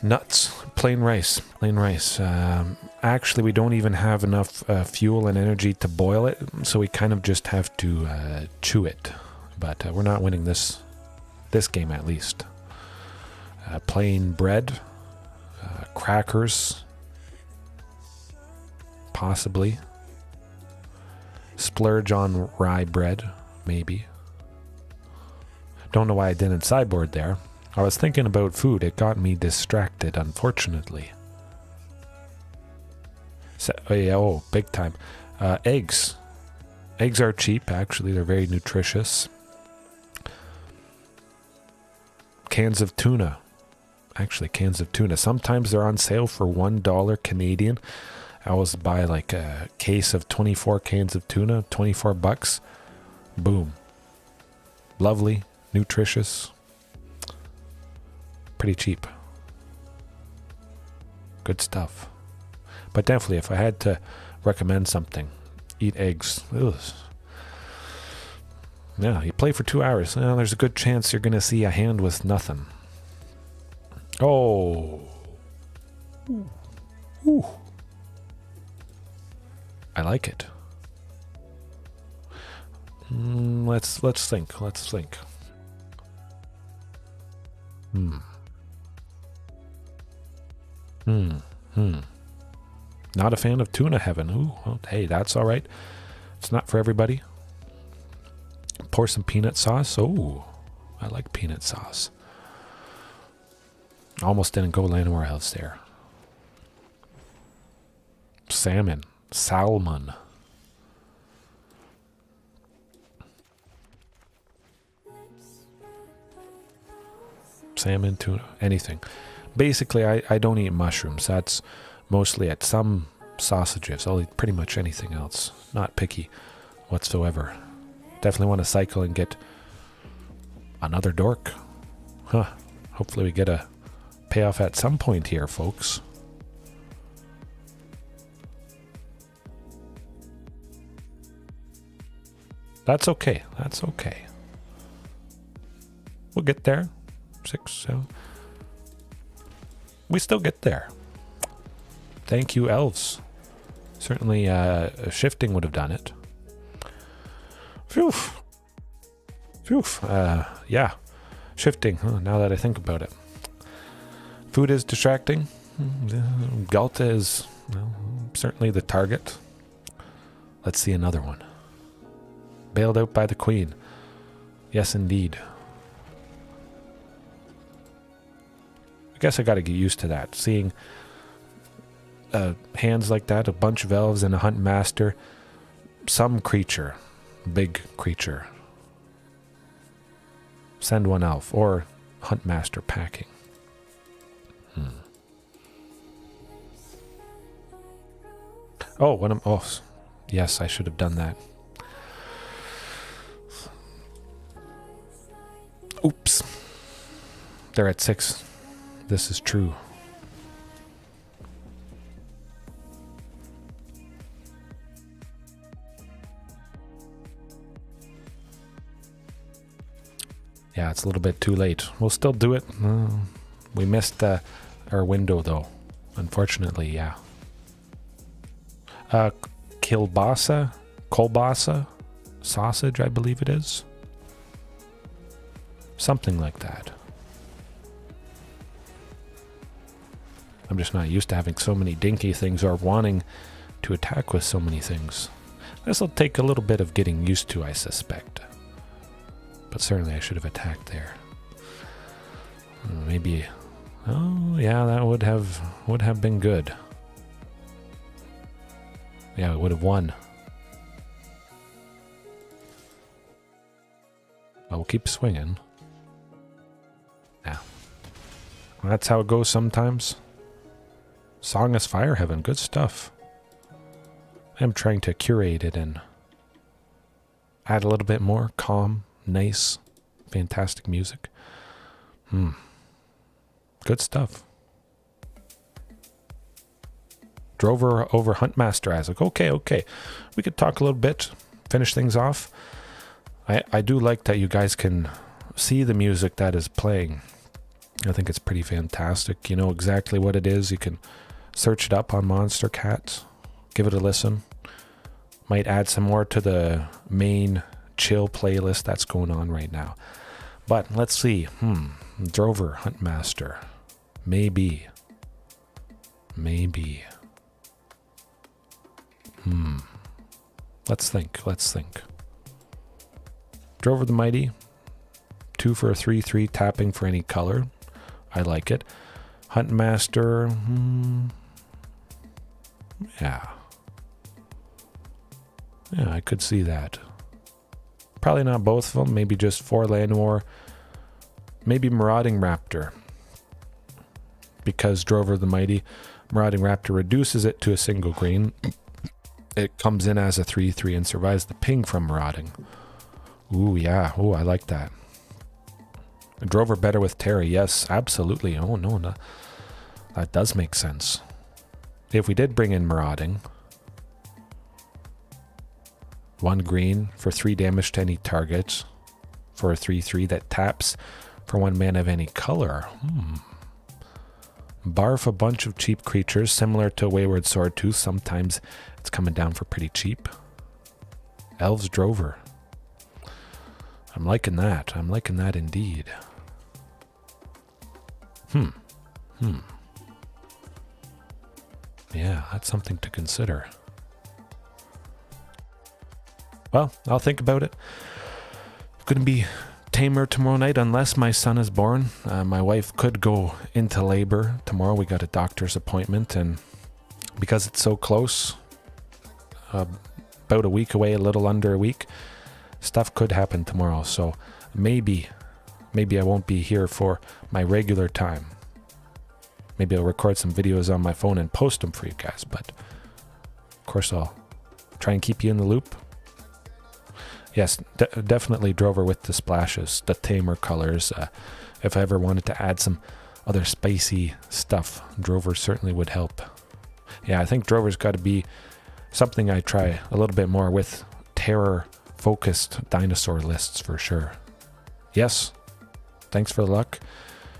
Nuts. Plain rice. Plain rice. Actually, we don't even have enough fuel and energy to boil it, so we kind of just have to chew it. But we're not winning this This game at least. Plain bread. Crackers. Possibly. Splurge on rye bread. Maybe. Don't know why I didn't sideboard there. I was thinking about food. It got me distracted, unfortunately. So, oh, big time. Eggs. Eggs are cheap, actually. They're very nutritious. Cans of tuna. Actually, cans of tuna. Sometimes they're on sale for $1 Canadian. I always buy like a case of 24 cans of tuna, 24 bucks. Boom. Lovely, nutritious. Pretty cheap. Good stuff. But definitely, if I had to recommend something, eat eggs. Ugh. Yeah, you play for 2 hours. Well, there's a good chance you're going to see a hand with nothing. Oh. Ooh. I like it. Let's think. Let's think. Not a fan of tuna heaven. Ooh, well, hey, that's all right. It's not for everybody. Pour some peanut sauce. Oh, I like peanut sauce. Almost didn't go Llanowar Elves there. Salmon. Salmon. Salmon, tuna, anything. Basically, I don't eat mushrooms. That's mostly at some sausages. I'll eat pretty much anything else. Not picky whatsoever. Definitely want to cycle and get another dork. Huh. Hopefully we get a payoff at some point here, folks. That's okay. That's okay. We'll get there. 6, 7. We still get there. Thank you, elves. Certainly, shifting would have done it. Phew. Phew. Yeah. Shifting, now that I think about it. Food is distracting. Ghalta is, well, certainly the target. Let's see another one. Bailed out by the queen. Yes, indeed. I guess I got to get used to that. Seeing hands like that, a bunch of elves and a Huntmaster. Some creature. Big creature. Send one elf. Or Huntmaster packing. Oh, what am... Oh, yes, I should have done that. Oops. They're at 6. This is true. Yeah, it's a little bit too late. We'll still do it. We missed our window, though. Unfortunately, yeah. Kielbasa? Kolbasa? Sausage, I believe it is. Something like that. I'm just not used to having so many dinky things or wanting to attack with so many things. This will take a little bit of getting used to, I suspect. But certainly I should have attacked there. Maybe... Oh, yeah, that would have been good. Yeah, it would have won. But we'll keep swinging. Yeah. Well, that's how it goes sometimes. Song is Fire Heaven. Good stuff. I'm trying to curate it and add a little bit more calm, nice, fantastic music. Good stuff. Drover over Huntmaster Isaac. Okay. We could talk a little bit, finish things off. I do like that you guys can see the music that is playing. I think it's pretty fantastic. You know exactly what it is. You can search it up on Monstercat. Give it a listen. Might add some more to the main chill playlist that's going on right now. But let's see. Drover Huntmaster. Maybe. Let's think. Drover the Mighty. 2 for a 3/3 tapping for any color. I like it. Huntmaster. Yeah, I could see that. Probably not both of them. Maybe just 4 Llanowar. Maybe Marauding Raptor. Because Drover the Mighty, Marauding Raptor reduces it to a single green. It comes in as a 3/3 and survives the ping from Marauding. Ooh, yeah. Ooh, I like that. Drover better with Terry. Yes, absolutely. Oh, no. That does make sense. If we did bring in Marauding, 1 green for 3 damage to any target for a 3/3 that taps for 1 mana of any color. Barf a bunch of cheap creatures similar to Wayward Swordtooth. Sometimes it's coming down for pretty cheap. Elves Drover. I'm liking that. I'm liking that indeed. Yeah, that's something to consider. Well, I'll think about it. Going to be tamer tomorrow night unless my son is born. My wife could go into labor tomorrow. We got a doctor's appointment, and because it's so close, about a week away, a little under a week, stuff could happen tomorrow. So maybe I won't be here for my regular time. Maybe I'll record some videos on my phone and post them for you guys, but of course I'll try and keep you in the loop. Yes, definitely Drover with the splashes, the tamer colors. If I ever wanted to add some other spicy stuff, Drover certainly would help. Yeah, I think Drover's got to be something I try a little bit more with terror-focused dinosaur lists for sure. Yes, thanks for the luck.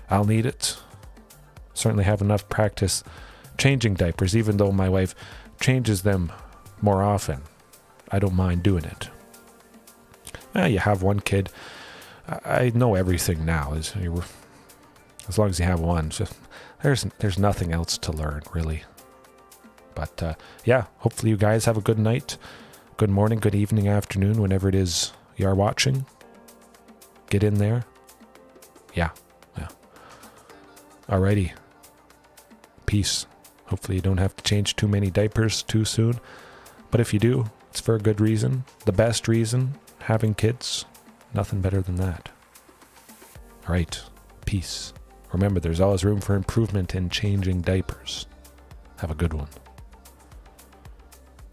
I'll need it. Certainly have enough practice changing diapers, even though my wife changes them more often. I don't mind doing it. You have 1 kid. I know everything now. As long as you have one, there's nothing else to learn, really. But yeah, hopefully you guys have a good night, good morning, good evening, afternoon, whenever it is you are watching. Get in there. Yeah. Alrighty. Peace. Hopefully you don't have to change too many diapers too soon. But if you do, it's for a good reason. The best reason, having kids. Nothing better than that. Alright. Peace. Remember, there's always room for improvement in changing diapers. Have a good one.